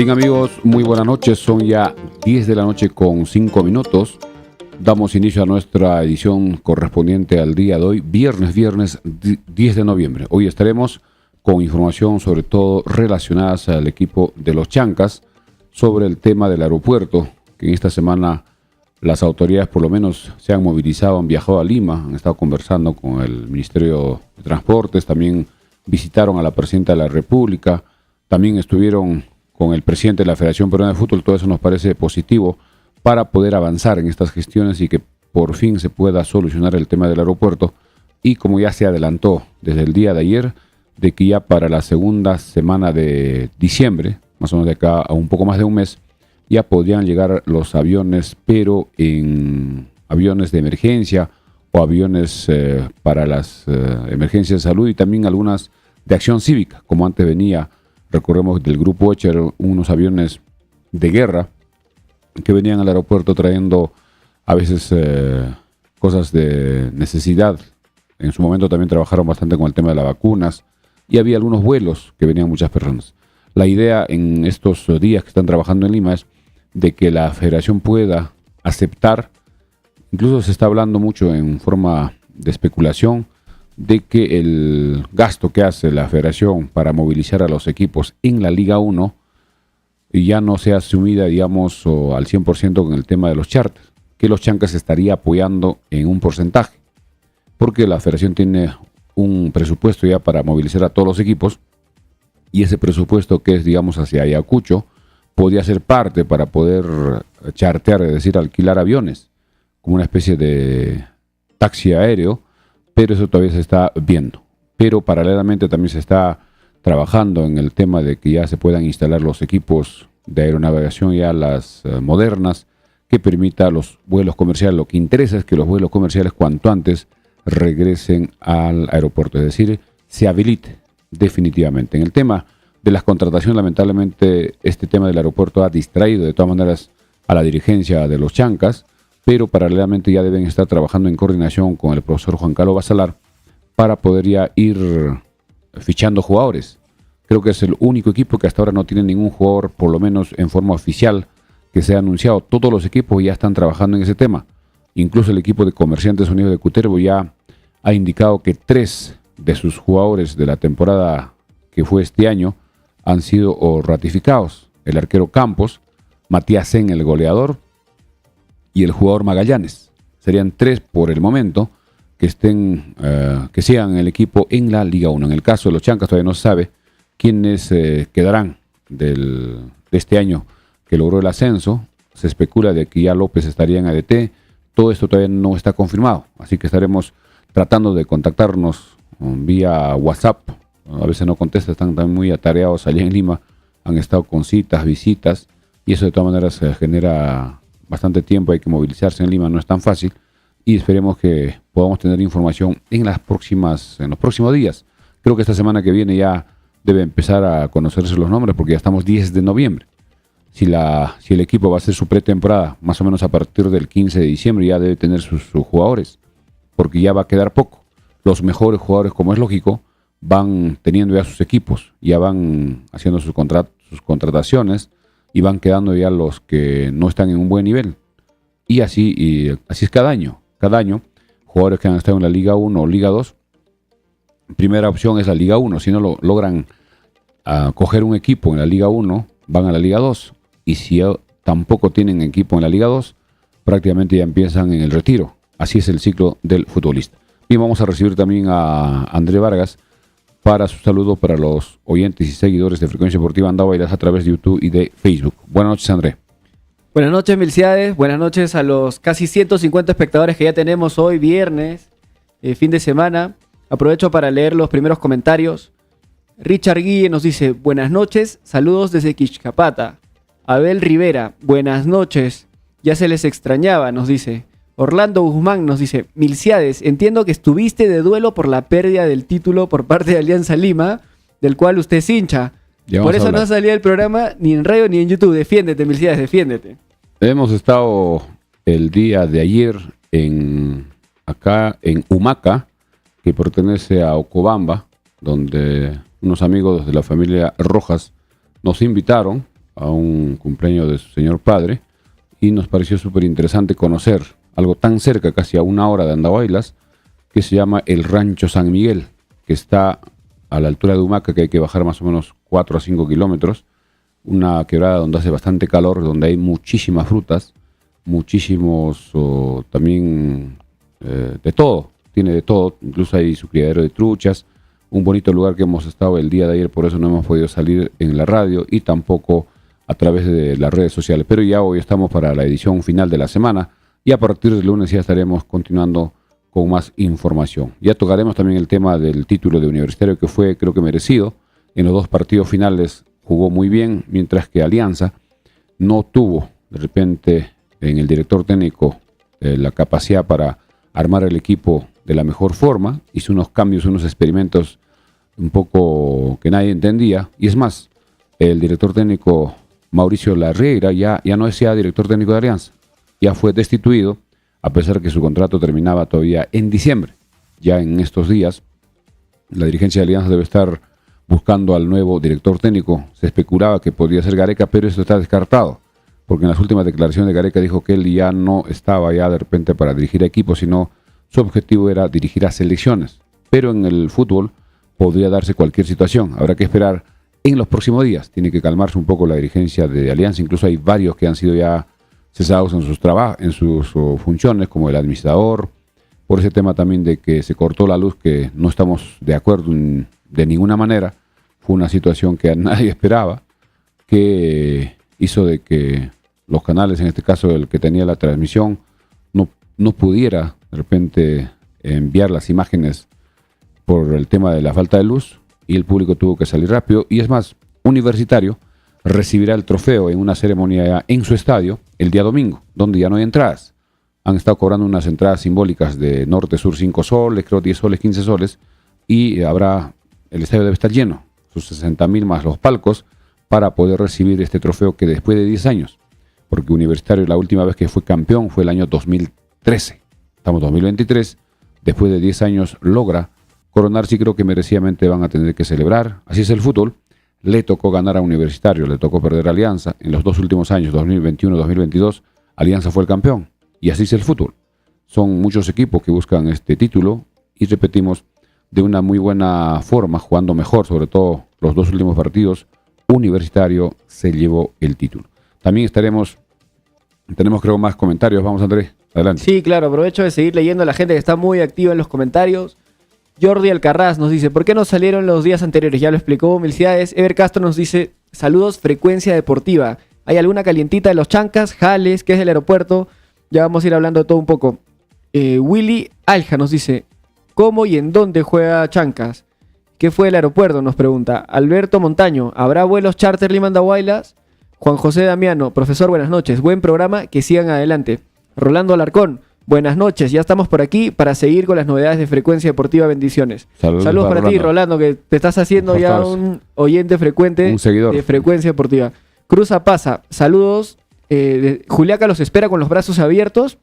Bien amigos, muy buenas noches, son ya 10 de la noche con 5 minutos. Damos inicio a nuestra edición correspondiente al día de hoy, viernes 10 de noviembre. Hoy estaremos con información sobre todo relacionadas al equipo de los Chancas sobre el tema del aeropuerto, que en esta semana las autoridades por lo menos se han movilizado, han viajado a Lima, han estado conversando con el Ministerio de Transportes, también visitaron a la Presidenta de la República, también estuvieron con el presidente de la Federación Peruana de Fútbol. Todo eso nos parece positivo para poder avanzar en estas gestiones y que por fin se pueda solucionar el tema del aeropuerto. Y como ya se adelantó desde el día de ayer, de que ya para la segunda semana de diciembre, más o menos de acá a un poco más de un mes, ya podrían llegar los aviones, pero en aviones de emergencia o aviones para las emergencias de salud y también algunas de acción cívica, como antes venía. Recordemos del Grupo Echer, unos aviones de guerra que venían al aeropuerto trayendo a veces cosas de necesidad. En su momento también trabajaron bastante con el tema de las vacunas y había algunos vuelos que venían muchas personas. La idea en estos días que están trabajando en Lima es de que la federación pueda aceptar, incluso se está hablando mucho en forma de especulación, de que el gasto que hace la federación para movilizar a los equipos en la Liga 1 ya no sea asumida, digamos, o al 100% con el tema de los charters, que los Chancas estaría apoyando en un porcentaje, porque la federación tiene un presupuesto ya para movilizar a todos los equipos, y ese presupuesto que es, digamos, hacia Ayacucho, podría ser parte para poder chartear, es decir, alquilar aviones, como una especie de taxi aéreo, pero eso todavía se está viendo. Pero paralelamente también se está trabajando en el tema de que ya se puedan instalar los equipos de aeronavegación, ya las modernas, que permita los vuelos comerciales. Lo que interesa es que los vuelos comerciales cuanto antes regresen al aeropuerto, es decir, se habilite definitivamente. En el tema de las contrataciones, lamentablemente, este tema del aeropuerto ha distraído de todas maneras a la dirigencia de los Chancas, pero paralelamente ya deben estar trabajando en coordinación con el profesor Juan Carlos Basalar para poder ya ir fichando jugadores. Creo que es el único equipo que hasta ahora no tiene ningún jugador, por lo menos en forma oficial, que sea anunciado. Todos los equipos ya están trabajando en ese tema. Incluso el equipo de Comerciantes Unidos de Cutervo ya ha indicado que 3 de sus jugadores de la temporada que fue este año han sido ratificados. El arquero Campos, Matías Sen, el goleador, y el jugador Magallanes. Serían 3 por el momento que estén, que sigan el equipo en la Liga 1. En el caso de los Chancas todavía no se sabe quiénes quedarán de este año que logró el ascenso. Se especula de que ya López estaría en ADT. Todo esto todavía no está confirmado, así que estaremos tratando de contactarnos vía WhatsApp. A veces no contesta, están también muy atareados allá en Lima, han estado con citas, visitas, y eso de todas maneras genera bastante tiempo, hay que movilizarse en Lima, no es tan fácil, y esperemos que podamos tener información en los próximos días. Creo que esta semana que viene ya debe empezar a conocerse los nombres, porque ya estamos 10 de noviembre. Si el equipo va a hacer su pretemporada, más o menos a partir del 15 de diciembre, ya debe tener sus jugadores, porque ya va a quedar poco. Los mejores jugadores, como es lógico, van teniendo ya sus equipos, ya van haciendo sus contrataciones, y van quedando ya los que no están en un buen nivel. Y así es cada año. Cada año, jugadores que han estado en la Liga 1 o Liga 2, primera opción es la Liga 1. Si no logran coger un equipo en la Liga 1, van a la Liga 2. Y si tampoco tienen equipo en la Liga 2, prácticamente ya empiezan en el retiro. Así es el ciclo del futbolista. Bien, vamos a recibir también a André Vargas para su saludo para los oyentes y seguidores de Frecuencia Deportiva Andahuaylas a través de YouTube y de Facebook. Buenas noches, André. Buenas noches, Milciades. Buenas noches a los casi 150 espectadores que ya tenemos hoy, viernes, fin de semana. Aprovecho para leer los primeros comentarios. Richard Guille nos dice, buenas noches, saludos desde Quixcapata. Abel Rivera, buenas noches, ya se les extrañaba, nos dice. Orlando Guzmán nos dice, Milciades, entiendo que estuviste de duelo por la pérdida del título por parte de Alianza Lima, del cual usted es hincha. Por eso no salía el programa ni en radio ni en YouTube. Defiéndete, Milciades, defiéndete. Hemos estado el día de ayer acá en Humaca, que pertenece a Ocobamba, donde unos amigos de la familia Rojas nos invitaron a un cumpleaños de su señor padre y nos pareció súper interesante conocer algo tan cerca, casi a 1 hora de Andahuaylas, que se llama el Rancho San Miguel, que está a la altura de Humaca, que hay que bajar más o menos 4 a 5 kilómetros, una quebrada donde hace bastante calor, donde hay muchísimas frutas, muchísimos también de todo, tiene de todo, incluso hay su criadero de truchas, un bonito lugar que hemos estado el día de ayer, por eso no hemos podido salir en la radio y tampoco a través de las redes sociales, pero ya hoy estamos para la edición final de la semana y a partir del lunes ya estaremos continuando con más información. Ya tocaremos también el tema del título de Universitario, que fue, creo que merecido. En los 2 partidos finales jugó muy bien, mientras que Alianza no tuvo, de repente, en el director técnico la capacidad para armar el equipo de la mejor forma. Hizo unos cambios, unos experimentos un poco que nadie entendía. Y es más, el director técnico Mauricio Larreira ya no es ya director técnico de Alianza. Ya fue destituido, a pesar de que su contrato terminaba todavía en diciembre. Ya en estos días, la dirigencia de Alianza debe estar buscando al nuevo director técnico. Se especulaba que podría ser Gareca, pero esto está descartado, porque en las últimas declaraciones de Gareca dijo que él ya no estaba ya de repente para dirigir equipos, sino su objetivo era dirigir a selecciones. Pero en el fútbol podría darse cualquier situación. Habrá que esperar en los próximos días. Tiene que calmarse un poco la dirigencia de Alianza. Incluso hay varios que han sido ya cesados en sus trabajos, en sus funciones, como el administrador, por ese tema también de que se cortó la luz, que no estamos de acuerdo de ninguna manera. Fue una situación que a nadie esperaba, que hizo de que los canales, en este caso el que tenía la transmisión, no pudiera de repente enviar las imágenes por el tema de la falta de luz, y el público tuvo que salir rápido. Y es más, Universitario recibirá el trofeo en una ceremonia en su estadio el día domingo, donde ya no hay entradas. Han estado cobrando unas entradas simbólicas de norte-sur 5 soles, creo 10 soles, 15 soles, y el estadio debe estar lleno, sus 60.000 más los palcos, para poder recibir este trofeo que después de 10 años, porque Universitario la última vez que fue campeón fue el año 2013. Estamos en 2023, después de 10 años logra coronarse y creo que merecidamente van a tener que celebrar. Así es el fútbol. Le tocó ganar a Universitario, le tocó perder a Alianza. En los 2 últimos años, 2021-2022, Alianza fue el campeón. Y así es el fútbol. Son muchos equipos que buscan este título y repetimos, de una muy buena forma, jugando mejor, sobre todo los 2 últimos partidos, Universitario se llevó el título. También tenemos creo más comentarios. Vamos, Andrés, adelante. Sí, claro, aprovecho de seguir leyendo a la gente que está muy activa en los comentarios. Jordi Alcarraz nos dice, ¿por qué no salieron los días anteriores? Ya lo explicó, felicidades. Ever Castro nos dice, saludos, Frecuencia Deportiva. ¿Hay alguna calientita de los Chancas? Jales, que es del aeropuerto. Ya vamos a ir hablando de todo un poco. Willy Alja nos dice, ¿cómo y en dónde juega Chancas? ¿Qué fue el aeropuerto? Nos pregunta. Alberto Montaño, ¿habrá vuelos charter Lima-Andahuaylas? Juan José Damiano, profesor, buenas noches. Buen programa, que sigan adelante. Rolando Alarcón, buenas noches, ya estamos por aquí para seguir con las novedades de Frecuencia Deportiva. Bendiciones. Saludos para ti, Rolando, que te estás haciendo ya un oyente frecuente, un seguidor de Frecuencia Deportiva. Cruz Apaza, saludos. Juliaca los espera con los brazos abiertos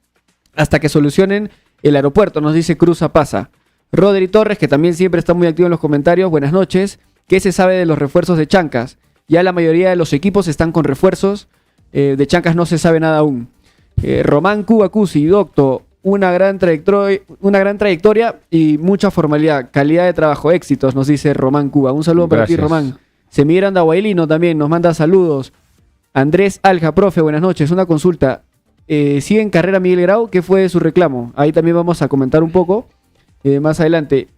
hasta que solucionen el aeropuerto, nos dice Cruz Apaza. Rodri Torres, que también siempre está muy activo en los comentarios, buenas noches. ¿Qué se sabe de los refuerzos de Chancas? Ya la mayoría de los equipos están con refuerzos, de Chancas no se sabe nada aún. Román Cubacusi, doctor, una gran trayectoria y mucha formalidad, calidad de trabajo, éxitos, nos dice Román Cuba. Un saludo para ti, Román. Semir Andahuaylino también nos manda saludos. Andrés Alja, profe, buenas noches. Una consulta. ¿Sigue en carrera Miguel Grau? ¿Qué fue su reclamo? Ahí también vamos a comentar un poco más adelante.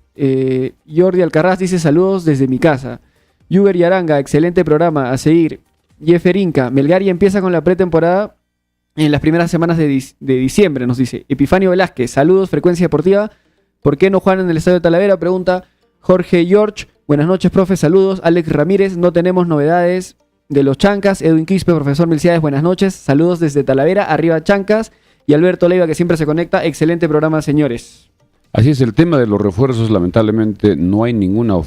Jordi Alcarraz dice saludos desde mi casa. Yuber Yaranga, excelente programa, a seguir. Jeffer Inca, Melgar ya empieza con la pretemporada en las primeras semanas de diciembre, nos dice. Epifanio Velázquez, saludos, Frecuencia Deportiva. ¿Por qué no juegan en el Estadio de Talavera? Pregunta Jorge George. Buenas noches, profe, saludos. Alex Ramírez, no tenemos novedades de los Chancas. Edwin Quispe, profesor Milciades, buenas noches. Saludos desde Talavera, arriba Chancas. Y Alberto Leiva, que siempre se conecta. Excelente programa, señores. Así es, el tema de los refuerzos, lamentablemente no hay ninguna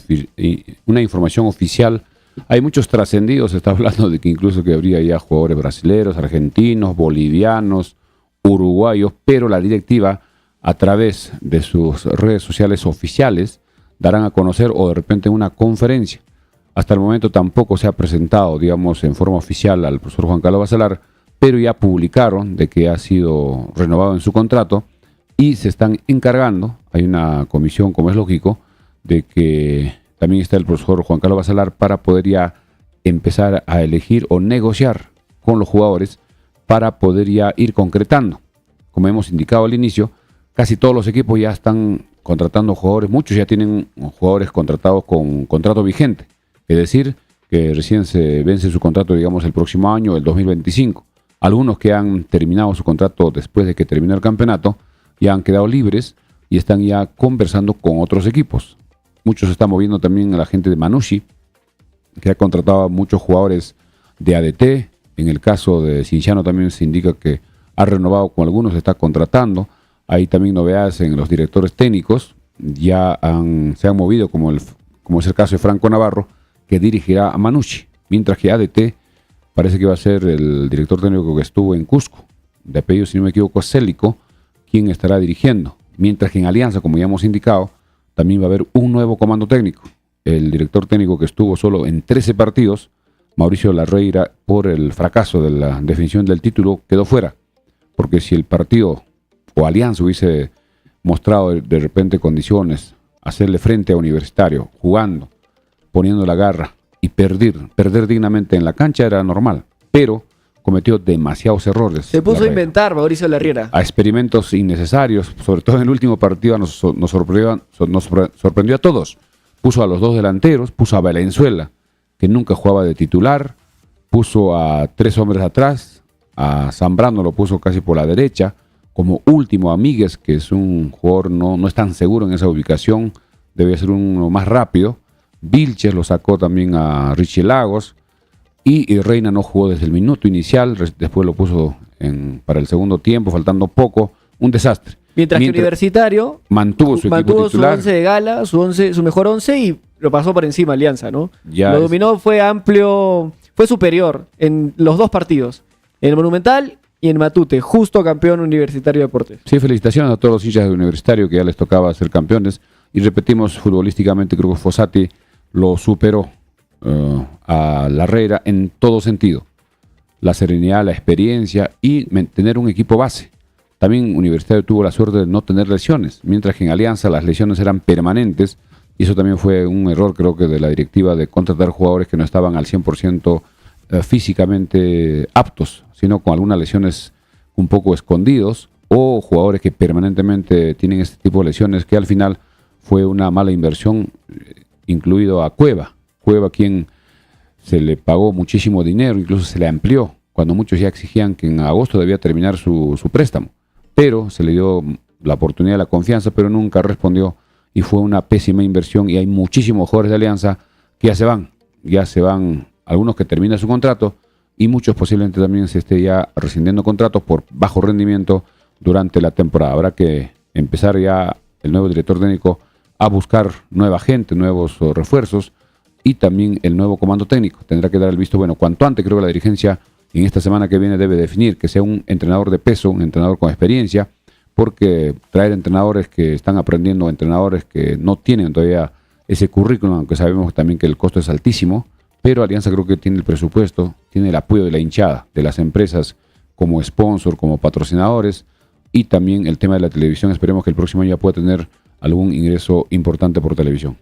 una información oficial. Hay muchos trascendidos, se está hablando de que incluso que habría ya jugadores brasileños, argentinos, bolivianos, uruguayos, pero la directiva a través de sus redes sociales oficiales darán a conocer, o de repente una conferencia, Hasta el momento tampoco se ha presentado, digamos, en forma oficial al profesor Juan Carlos Bacelar, pero ya publicaron de que ha sido renovado en su contrato y se están encargando, hay una comisión, como es lógico, de que también está el profesor Juan Carlos Bacelar para poder ya empezar a elegir o negociar con los jugadores para poder ya ir concretando. Como hemos indicado al inicio, casi todos los equipos ya están contratando jugadores, muchos ya tienen jugadores contratados con contrato vigente, es decir, que recién se vence su contrato, digamos, el próximo año, el 2025. Algunos que han terminado su contrato después de que terminó el campeonato ya han quedado libres y están ya conversando con otros equipos. Muchos se están moviendo también a la gente de Manucci, que ha contratado a muchos jugadores de ADT. En el caso de Cinciano también se indica que ha renovado con algunos, se está contratando. Hay también novedades en los directores técnicos. Se han movido, como es el caso de Franco Navarro, que dirigirá a Manucci, mientras que ADT parece que va a ser el director técnico que estuvo en Cusco, de apellido, si no me equivoco, Célico, quien estará dirigiendo. Mientras que en Alianza, como ya hemos indicado, también va a haber un nuevo comando técnico. El director técnico que estuvo solo en 13 partidos, Mauricio Larreira, por el fracaso de la definición del título, quedó fuera. Porque si el partido o Alianza hubiese mostrado de repente condiciones, hacerle frente a Universitario, jugando, poniendo la garra y perder dignamente en la cancha, era normal. Pero cometió demasiados errores. Se puso a inventar Mauricio Larriera. A experimentos innecesarios, sobre todo en el último partido nos sorprendió a todos. Puso a los dos delanteros, puso a Valenzuela, que nunca jugaba de titular, puso a 3 hombres atrás, a Zambrano lo puso casi por la derecha, como último a Míguez, que es un jugador no es tan seguro en esa ubicación, debe ser uno más rápido. Vilches lo sacó también a Richie Lagos, y Reina no jugó desde el minuto inicial, después lo puso para el segundo tiempo, faltando poco, un desastre. Mientras que Universitario mantuvo su equipo titular, su 11 de gala, su mejor 11, y lo pasó por encima Alianza, ¿no? Lo dominó, fue amplio, fue superior en los dos partidos, en el Monumental y en Matute, justo campeón Universitario de Deportes. Sí, felicitaciones a todos los hinchas de Universitario que ya les tocaba ser campeones, y repetimos, futbolísticamente creo que Fossati lo superó a Larreira en todo sentido. La serenidad, la experiencia y tener un equipo base. También Universitario tuvo la suerte de no tener lesiones, mientras que en Alianza las lesiones eran permanentes, y eso también fue un error, creo que, de la directiva, de contratar jugadores que no estaban al 100% físicamente aptos, sino con algunas lesiones un poco escondidos, o jugadores que permanentemente tienen este tipo de lesiones, que al final fue una mala inversión, incluido a Cueva, quien se le pagó muchísimo dinero, incluso se le amplió, cuando muchos ya exigían que en agosto debía terminar su préstamo. Pero se le dio la oportunidad, la confianza, pero nunca respondió, y fue una pésima inversión, y hay muchísimos jugadores de Alianza que ya se van, algunos que terminan su contrato, y muchos posiblemente también se esté ya rescindiendo contratos por bajo rendimiento durante la temporada. Habrá que empezar ya el nuevo director técnico a buscar nueva gente, nuevos refuerzos, y también el nuevo comando técnico. Tendrá que dar el visto bueno cuanto antes. Creo que la dirigencia en esta semana que viene debe definir que sea un entrenador de peso, un entrenador con experiencia, porque traer entrenadores que están aprendiendo, entrenadores que no tienen todavía ese currículum, aunque sabemos también que el costo es altísimo, pero Alianza creo que tiene el presupuesto, tiene el apoyo de la hinchada, de las empresas como sponsor, como patrocinadores, y también el tema de la televisión. Esperemos que el próximo año ya pueda tener algún ingreso importante por televisión.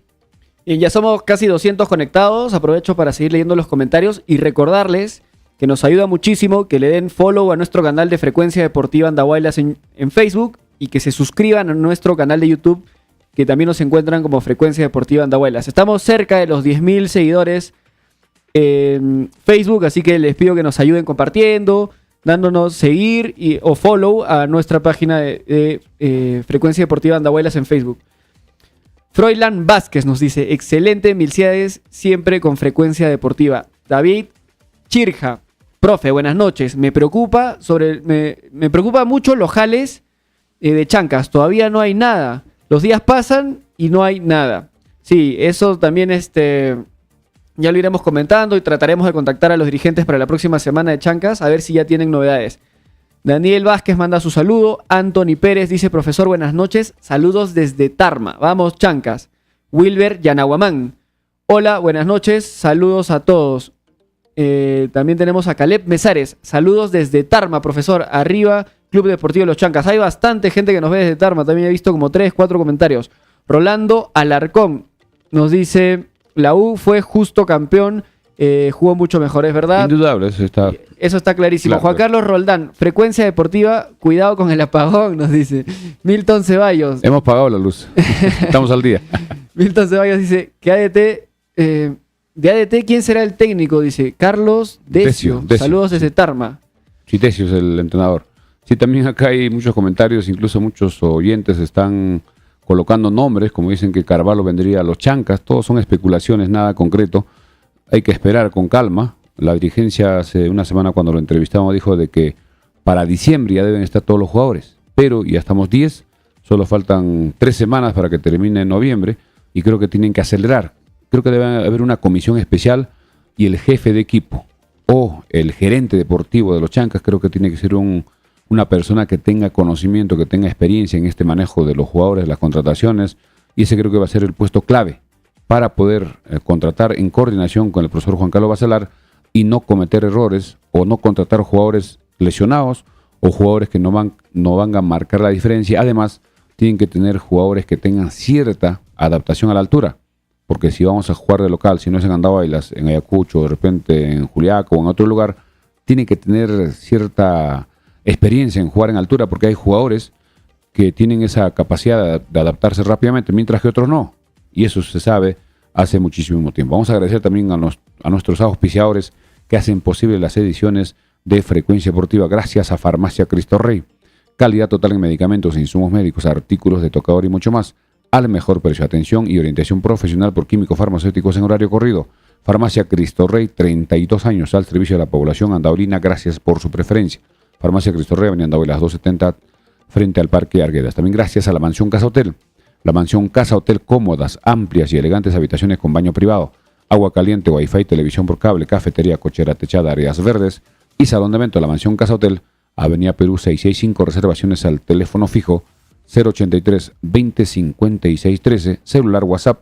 Y ya somos casi 200 conectados. Aprovecho para seguir leyendo los comentarios y recordarles que nos ayuda muchísimo que le den follow a nuestro canal de Frecuencia Deportiva Andahuaylas en Facebook, y que se suscriban a nuestro canal de YouTube, que también nos encuentran como Frecuencia Deportiva Andahuaylas. Estamos cerca de los 10.000 seguidores en Facebook, así que les pido que nos ayuden compartiendo, dándonos seguir o follow a nuestra página de Frecuencia Deportiva Andahuaylas en Facebook. Froilán Vázquez nos dice: excelente, Milciades, siempre con Frecuencia Deportiva. David Chirja: profe, buenas noches. Me preocupa mucho los jales de Chancas. Todavía no hay nada. Los días pasan y no hay nada. Sí, eso también ya lo iremos comentando, y trataremos de contactar a los dirigentes para la próxima semana de Chancas, a ver si ya tienen novedades. Daniel Vázquez manda su saludo. Anthony Pérez dice: profesor, buenas noches. Saludos desde Tarma. Vamos, Chancas. Wilber Yanahuamán: Hola, buenas noches, saludos a todos. También tenemos a Caleb Mesares, saludos desde Tarma, profesor, arriba, Club Deportivo Los Chancas. Hay bastante gente que nos ve desde Tarma, también he visto como 3, 4 comentarios. Rolando Alarcón nos dice, la U fue justo campeón, jugó mucho mejor, ¿es verdad? Indudable, eso está clarísimo. Claro. Juan Carlos Roldán, frecuencia deportiva, cuidado con el apagón, nos dice. Milton Ceballos. Hemos pagado la luz. Estamos al día. Milton Ceballos dice que ADT, de ADT, ¿quién será el técnico? Dice Carlos Decio. Saludos desde Tarma. Sí, Decio es el entrenador. Sí, también acá hay muchos comentarios, incluso muchos oyentes están colocando nombres, como dicen que Carvalho vendría a Los Chancas. Todos son especulaciones, nada concreto. Hay que esperar con calma. La dirigencia hace una semana cuando lo entrevistamos dijo de que para diciembre ya deben estar todos los jugadores. Pero ya estamos 10, solo faltan 3 semanas para que termine en noviembre y creo que tienen que acelerar. Creo que debe haber una comisión especial y el jefe de equipo o el gerente deportivo de Los Chancas creo que tiene que ser una persona que tenga conocimiento, que tenga experiencia en este manejo de los jugadores, las contrataciones, y ese creo que va a ser el puesto clave para poder contratar en coordinación con el profesor Juan Carlos Bacelar y no cometer errores o no contratar jugadores lesionados o jugadores que no van a marcar la diferencia. Además, tienen que tener jugadores que tengan cierta adaptación a la altura, porque si vamos a jugar de local, si no es en Andahuaylas, en Ayacucho, de repente en Juliaco o en otro lugar, tienen que tener cierta experiencia en jugar en altura, porque hay jugadores que tienen esa capacidad de adaptarse rápidamente, mientras que otros no. Y eso se sabe hace muchísimo tiempo. Vamos a agradecer también a nuestros auspiciadores que hacen posible las ediciones de Frecuencia Deportiva, gracias a Farmacia Cristo Rey. Calidad total en medicamentos, insumos médicos, artículos de tocador y mucho más, al mejor precio. Atención y orientación profesional por químicos farmacéuticos en horario corrido. Farmacia Cristo Rey, 32 años al servicio de la población andaurina. Gracias por su preferencia. Farmacia Cristo Rey, avenida Andahuaylas 270, frente al Parque Arguedas. También gracias a la Mansión Casa Hotel. La Mansión Casa Hotel, cómodas, amplias y elegantes habitaciones con baño privado, agua caliente, wifi, televisión por cable, cafetería, cochera techada, áreas verdes y salón de evento. La Mansión Casa Hotel, Avenida Perú 665, reservaciones al teléfono fijo 083 2056 13, celular WhatsApp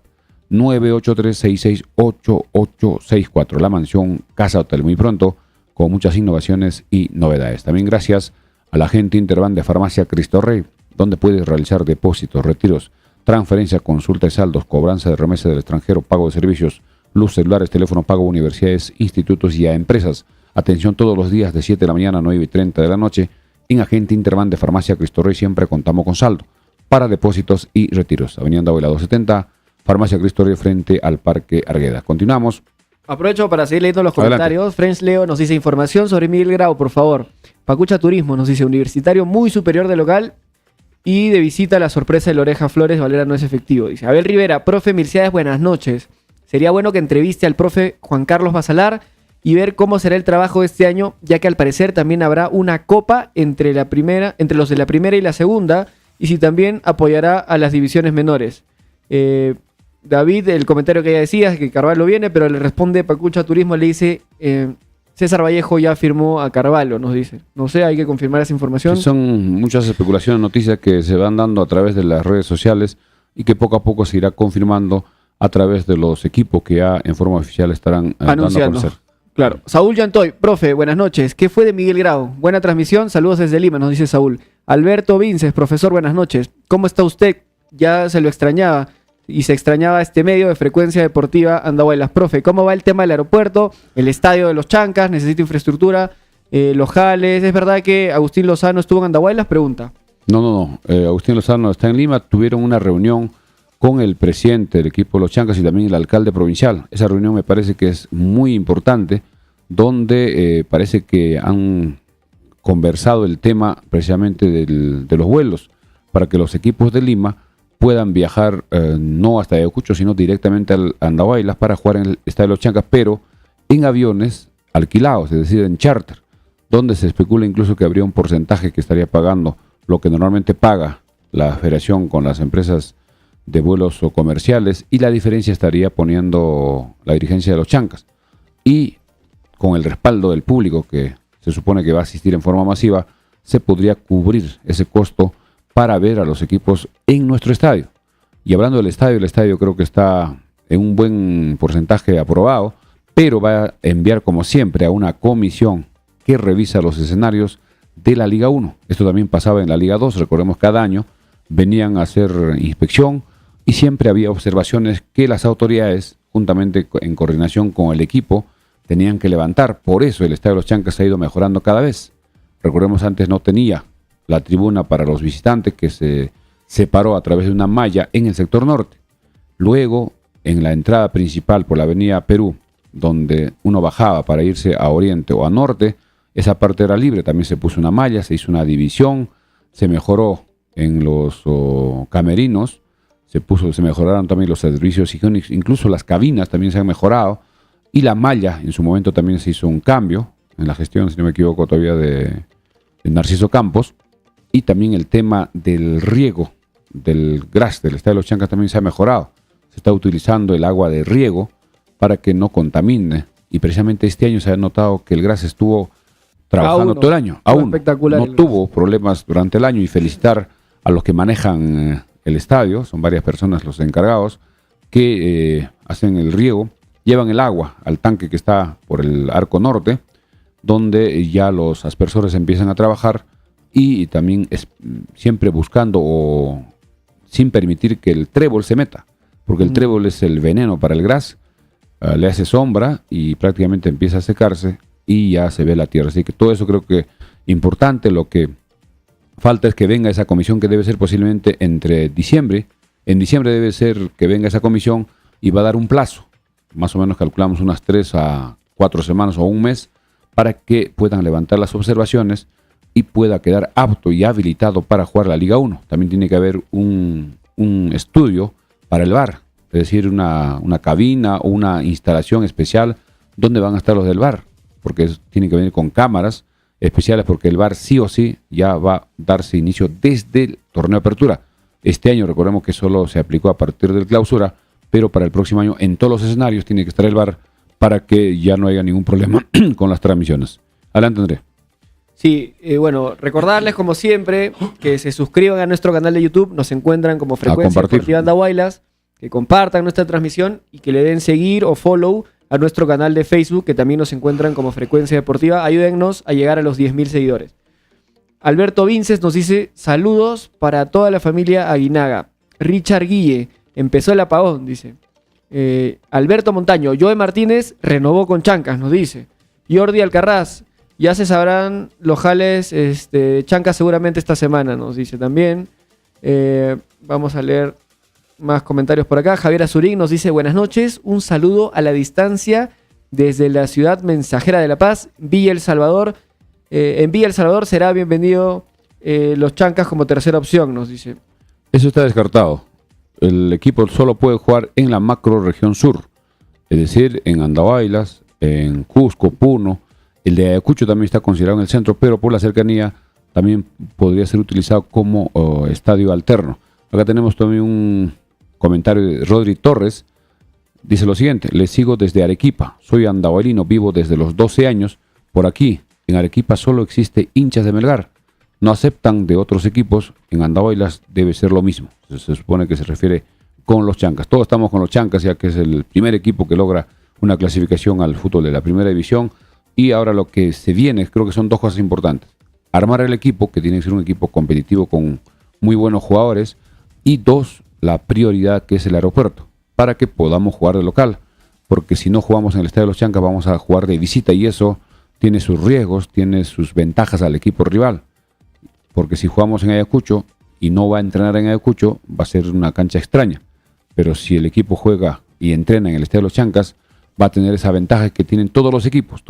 983-668864. La Mansión Casa Hotel, muy pronto, con muchas innovaciones y novedades. También gracias a la gente Interbank de Farmacia Cristo Rey, donde puedes realizar depósitos, retiros, transferencia, consulta de saldos, cobranza de remesa del extranjero, pago de servicios, luz, celulares, teléfono, pago a universidades, institutos y a empresas. Atención todos los días de 7 de la mañana a 9:30 de la noche. En Agente Interbank de Farmacia Cristo Rey siempre contamos con saldo para depósitos y retiros. Avenida Andahuaylas 270, Farmacia Cristo Rey frente al Parque Arguedas. Continuamos. Aprovecho para seguir leyendo los comentarios. Friends Leo nos dice información sobre Miguel Grau, por favor. Pacucha Turismo nos dice universitario muy superior de local y de visita la sorpresa de Loreja Flores, Valera no es efectivo. Dice Abel Rivera, profe Mircea, buenas noches. Sería bueno que entreviste al profe Juan Carlos Bacelar y ver cómo será el trabajo de este año, ya que al parecer también habrá una copa entre los de la primera y la segunda, y si también apoyará a las divisiones menores. David, el comentario que ella decía es que Carvalho viene, pero le responde Pacucha Turismo, le dice César Vallejo ya firmó a Carvalho, nos dice. No sé, hay que confirmar esa información. Sí, son muchas especulaciones, noticias que se van dando a través de las redes sociales y que poco a poco se irá confirmando a través de los equipos que ya en forma oficial estarán anunciando. Dando a conocer. Claro. Saúl Yantoy, profe, buenas noches. ¿Qué fue de Miguel Grau? Buena transmisión, saludos desde Lima, nos dice Saúl. Alberto Vinces, profesor, buenas noches. ¿Cómo está usted? Ya se lo extrañaba y se extrañaba este medio de Frecuencia Deportiva Andahuaylas. Profe, ¿cómo va el tema del aeropuerto? El estadio de Los Chancas, necesita infraestructura, los jales. ¿Es verdad que Agustín Lozano estuvo en Andahuaylas? Pregunta. No. Agustín Lozano está en Lima, tuvieron una reunión con el presidente del equipo de Los Chancas y también el alcalde provincial. Esa reunión me parece que es muy importante, donde parece que han conversado el tema precisamente de los vuelos, para que los equipos de Lima puedan viajar no hasta Ayacucho, sino directamente al Andahuaylas para jugar en el Estadio de Los Chancas, pero en aviones alquilados, es decir, en charter, donde se especula incluso que habría un porcentaje que estaría pagando lo que normalmente paga la federación con las empresas de vuelos o comerciales, y la diferencia estaría poniendo la dirigencia de Los Chancas. Y con el respaldo del público, que se supone que va a asistir en forma masiva, se podría cubrir ese costo para ver a los equipos en nuestro estadio. Y hablando del estadio, el estadio creo que está en un buen porcentaje aprobado, pero va a enviar como siempre a una comisión que revisa los escenarios de la Liga 1. Esto también pasaba en la Liga 2, recordemos cada año venían a hacer inspección y siempre había observaciones que las autoridades, juntamente en coordinación con el equipo, tenían que levantar. Por eso el Estadio de los Chancas ha ido mejorando cada vez. Recordemos, antes no tenía la tribuna para los visitantes, que se separó a través de una malla en el sector norte. Luego, en la entrada principal por la avenida Perú, donde uno bajaba para irse a oriente o a norte, esa parte era libre, también se puso una malla, se hizo una división, se mejoró en los camerinos, se mejoraron también los servicios higiénicos, incluso las cabinas también se han mejorado, y la malla en su momento también se hizo un cambio en la gestión, si no me equivoco todavía, de Narciso Campos, y también el tema del riego del gras del Estadio de los Chancas también se ha mejorado. Se está utilizando el agua de riego para que no contamine, y precisamente este año se ha notado que el gras estuvo trabajando todo el año. Aún no tuvo problemas durante el año, y felicitar a los que manejan el estadio, son varias personas los encargados, que hacen el riego, llevan el agua al tanque que está por el arco norte, donde ya los aspersores empiezan a trabajar, y también siempre buscando o sin permitir que el trébol se meta, porque el trébol es el veneno para el gras, le hace sombra y prácticamente empieza a secarse y ya se ve la tierra. Así que todo eso creo que importante. Lo que falta es que venga esa comisión, que debe ser posiblemente entre diciembre. En diciembre debe ser que venga esa comisión, y va a dar un plazo. Más o menos calculamos unas 3 a 4 semanas o un mes para que puedan levantar las observaciones y pueda quedar apto y habilitado para jugar la Liga 1. También tiene que haber un estudio para el VAR, es decir, una cabina o una instalación especial donde van a estar los del VAR, porque tienen que venir con cámaras especiales, porque el VAR sí o sí ya va a darse inicio desde el torneo de apertura. Este año recordemos que solo se aplicó a partir del clausura, pero para el próximo año en todos los escenarios tiene que estar el VAR para que ya no haya ningún problema con las transmisiones. Adelante, André. Sí, bueno, recordarles como siempre que se suscriban a nuestro canal de YouTube, nos encuentran como Frecuencia Deportiva Andahuaylas, que compartan nuestra transmisión y que le den seguir o follow a nuestro canal de Facebook, que también nos encuentran como Frecuencia Deportiva. Ayúdennos a llegar a los 10.000 seguidores. Alberto Vinces nos dice: saludos para toda la familia Aguinaga. Richard Guille, empezó el apagón, dice. Alberto Montaño, Joe Martínez renovó con Chancas, nos dice. Jordi Alcarraz, ya se sabrán los jales Chancas seguramente esta semana, nos dice también. Vamos a leer más comentarios por acá. Javier Azurín nos dice: buenas noches, un saludo a la distancia desde la ciudad mensajera de La Paz, Villa El Salvador. En Villa El Salvador será bienvenido los Chancas como tercera opción, nos dice. Eso está descartado. El equipo solo puede jugar en la macro región sur, es decir, en Andahuaylas, en Cusco, Puno. El de Ayacucho también está considerado en el centro, pero por la cercanía también podría ser utilizado como estadio alterno. Acá tenemos también un comentario de Rodri Torres. Dice lo siguiente: les sigo desde Arequipa, soy andahuaylino, vivo desde los 12 años por aquí. En Arequipa solo existe hinchas de Melgar, no aceptan de otros equipos. En Andahuaylas debe ser lo mismo. Se supone que se refiere con los Chancas. Todos estamos con los Chancas, ya que es el primer equipo que logra una clasificación al fútbol de la primera división. Y ahora lo que se viene, creo que son dos cosas importantes: armar el equipo, que tiene que ser un equipo competitivo con muy buenos jugadores, y dos, la prioridad, que es el aeropuerto, para que podamos jugar de local, porque si no jugamos en el Estadio de los Chancas vamos a jugar de visita, y eso tiene sus riesgos, tiene sus ventajas al equipo rival, porque si jugamos en Ayacucho y no va a entrenar en Ayacucho, va a ser una cancha extraña, pero si el equipo juega y entrena en el Estadio de los Chancas, va a tener esa ventaja que tienen todos los equipos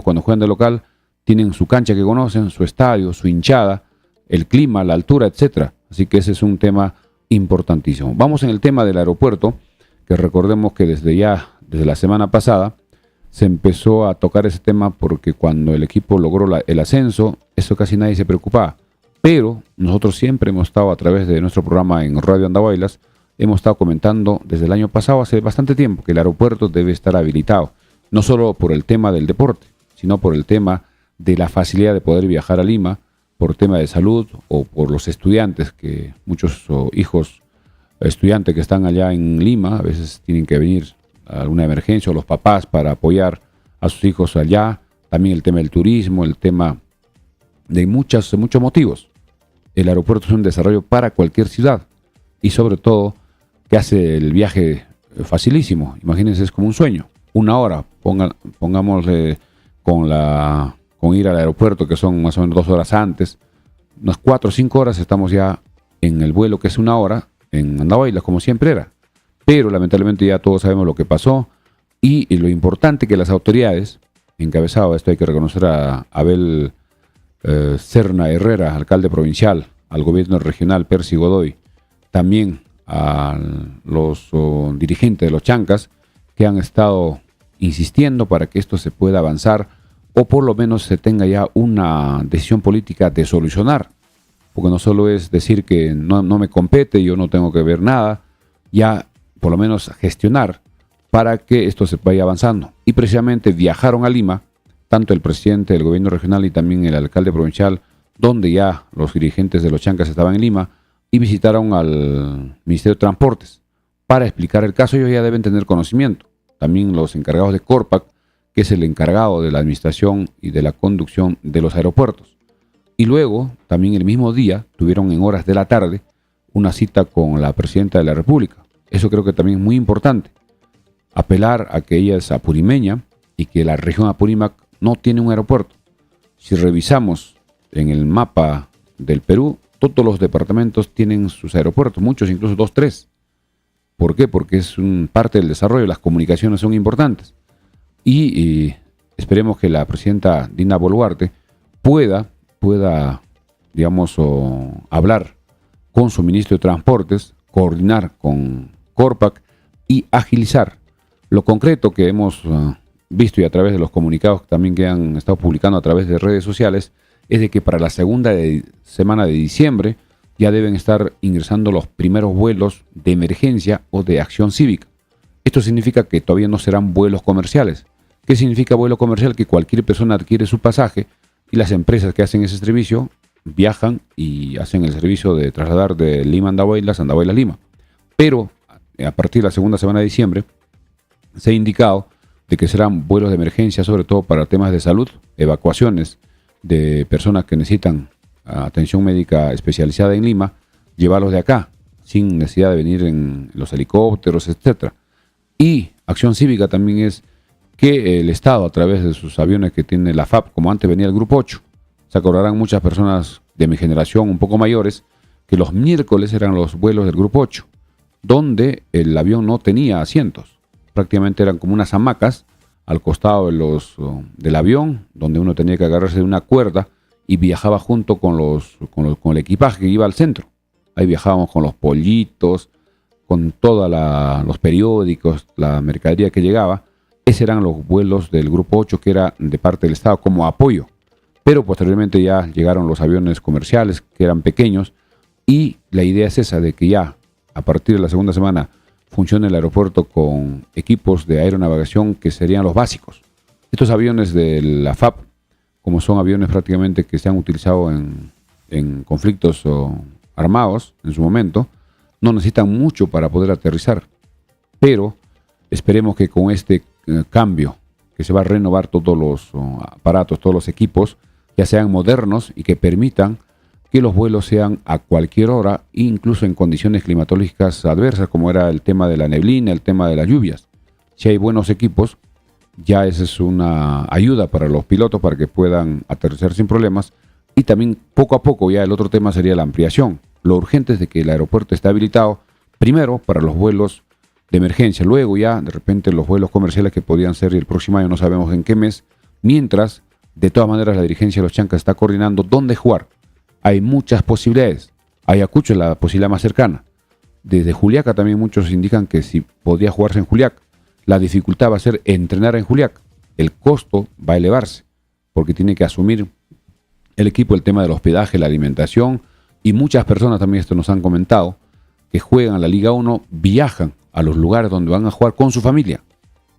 cuando juegan de local, tienen su cancha que conocen, su estadio, su hinchada, el clima, la altura, etcétera. Así que ese es un tema importantísimo. Vamos en el tema del aeropuerto, que recordemos que desde la semana pasada se empezó a tocar ese tema, porque cuando el equipo logró el ascenso, eso casi nadie se preocupaba. Pero nosotros siempre hemos estado, a través de nuestro programa en Radio Andahuaylas, hemos estado comentando desde el año pasado, hace bastante tiempo, que el aeropuerto debe estar habilitado, no solo por el tema del deporte, sino por el tema de la facilidad de poder viajar a Lima, por tema de salud o por los estudiantes, que muchos hijos estudiantes que están allá en Lima, a veces tienen que venir a alguna emergencia, o los papás para apoyar a sus hijos allá. También el tema del turismo, el tema de muchos motivos. El aeropuerto es un desarrollo para cualquier ciudad y sobre todo que hace el viaje facilísimo. Imagínense, es como un sueño. 1 hora, pongámosle con ir al aeropuerto, que son más o menos 2 horas antes, unas 4 o 5 horas estamos ya en el vuelo, que es 1 hora, en Andahuaylas, como siempre era. Pero lamentablemente ya todos sabemos lo que pasó y lo importante que las autoridades, encabezado, esto hay que reconocer a Abel Serna Herrera, alcalde provincial, al gobierno regional Percy Godoy, también a los dirigentes de los Chancas, que han estado insistiendo para que esto se pueda avanzar o por lo menos se tenga ya una decisión política de solucionar, porque no solo es decir que no me compete, yo no tengo que ver nada, ya por lo menos gestionar para que esto se vaya avanzando. Y precisamente viajaron a Lima, tanto el presidente del gobierno regional y también el alcalde provincial, donde ya los dirigentes de los Chancas estaban en Lima, y visitaron al Ministerio de Transportes para explicar el caso. Ellos ya deben tener conocimiento. También los encargados de Corpac, que es el encargado de la administración y de la conducción de los aeropuertos. Y luego, también el mismo día, tuvieron en horas de la tarde una cita con la presidenta de la República. Eso creo que también es muy importante. Apelar a que ella es apurimeña y que la región Apurímac no tiene un aeropuerto. Si revisamos en el mapa del Perú, todos los departamentos tienen sus aeropuertos, muchos incluso 2, 3. ¿Por qué? Porque es parte del desarrollo, las comunicaciones son importantes. Y esperemos que la presidenta Dina Boluarte pueda, digamos, hablar con su ministro de Transportes, coordinar con Corpac y agilizar. Lo concreto que hemos visto y a través de los comunicados también que han estado publicando a través de redes sociales es de que para la segunda semana de diciembre ya deben estar ingresando los primeros vuelos de emergencia o de acción cívica. Esto significa que todavía no serán vuelos comerciales. ¿Qué significa vuelo comercial? Que cualquier persona adquiere su pasaje y las empresas que hacen ese servicio viajan y hacen el servicio de trasladar de Lima a Andahuaylas, Andahuaylas Lima. Pero a partir de la segunda semana de diciembre se ha indicado de que serán vuelos de emergencia, sobre todo para temas de salud, evacuaciones de personas que necesitan atención médica especializada en Lima, llevarlos de acá, sin necesidad de venir en los helicópteros, etcétera. Y acción cívica también es que el Estado, a través de sus aviones que tiene la FAP, como antes venía el Grupo 8, se acordarán muchas personas de mi generación, un poco mayores, que los miércoles eran los vuelos del Grupo 8, donde el avión no tenía asientos. Prácticamente eran como unas hamacas al costado del avión, donde uno tenía que agarrarse de una cuerda y viajaba junto con el equipaje que iba al centro. Ahí viajábamos con los pollitos, con todos los periódicos, la mercadería que llegaba. Esos eran los vuelos del Grupo 8, que era de parte del Estado como apoyo. Pero posteriormente ya llegaron los aviones comerciales, que eran pequeños, y la idea es esa, de que ya a partir de la segunda semana funcione el aeropuerto con equipos de aeronavegación que serían los básicos. Estos aviones de la FAP, como son aviones prácticamente que se han utilizado en conflictos armados en su momento, no necesitan mucho para poder aterrizar. Pero esperemos que con este cambio, que se va a renovar todos los aparatos, todos los equipos, ya sean modernos y que permitan que los vuelos sean a cualquier hora, incluso en condiciones climatológicas adversas, como era el tema de la neblina, el tema de las lluvias. Si hay buenos equipos, ya esa es una ayuda para los pilotos para que puedan aterrizar sin problemas. Y también poco a poco ya el otro tema sería la ampliación. Lo urgente es de que el aeropuerto esté habilitado primero para los vuelos de emergencia, luego ya de repente los vuelos comerciales que podrían ser el próximo año, no sabemos en qué mes, mientras de todas maneras la dirigencia de los Chancas está coordinando dónde jugar. Hay muchas posibilidades. Ayacucho es la posibilidad más cercana. Desde Juliaca también muchos indican que si podía jugarse en Juliaca. La dificultad va a ser entrenar en Juliaca. El costo va a elevarse porque tiene que asumir el equipo el tema del hospedaje, la alimentación, y muchas personas también esto nos han comentado que juegan a la Liga 1, viajan a los lugares donde van a jugar con su familia,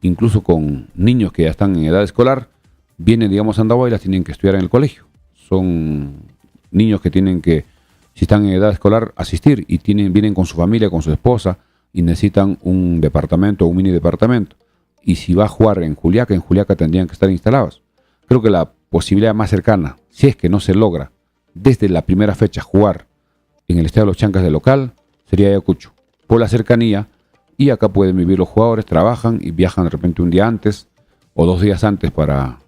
incluso con niños que ya están en edad escolar, vienen, digamos, a Andahuaylas, tienen que estudiar en el colegio. Son niños que tienen que si están en edad escolar, asistir y vienen con su familia, con su esposa y necesitan un departamento o un mini departamento. Y si va a jugar en Juliaca tendrían que estar instalados. Creo que la posibilidad más cercana, si es que no se logra desde la primera fecha jugar en el Estadio de los Chancas de local, sería Ayacucho, por la cercanía, y acá pueden vivir los jugadores, trabajan y viajan de repente un día antes o 2 días antes para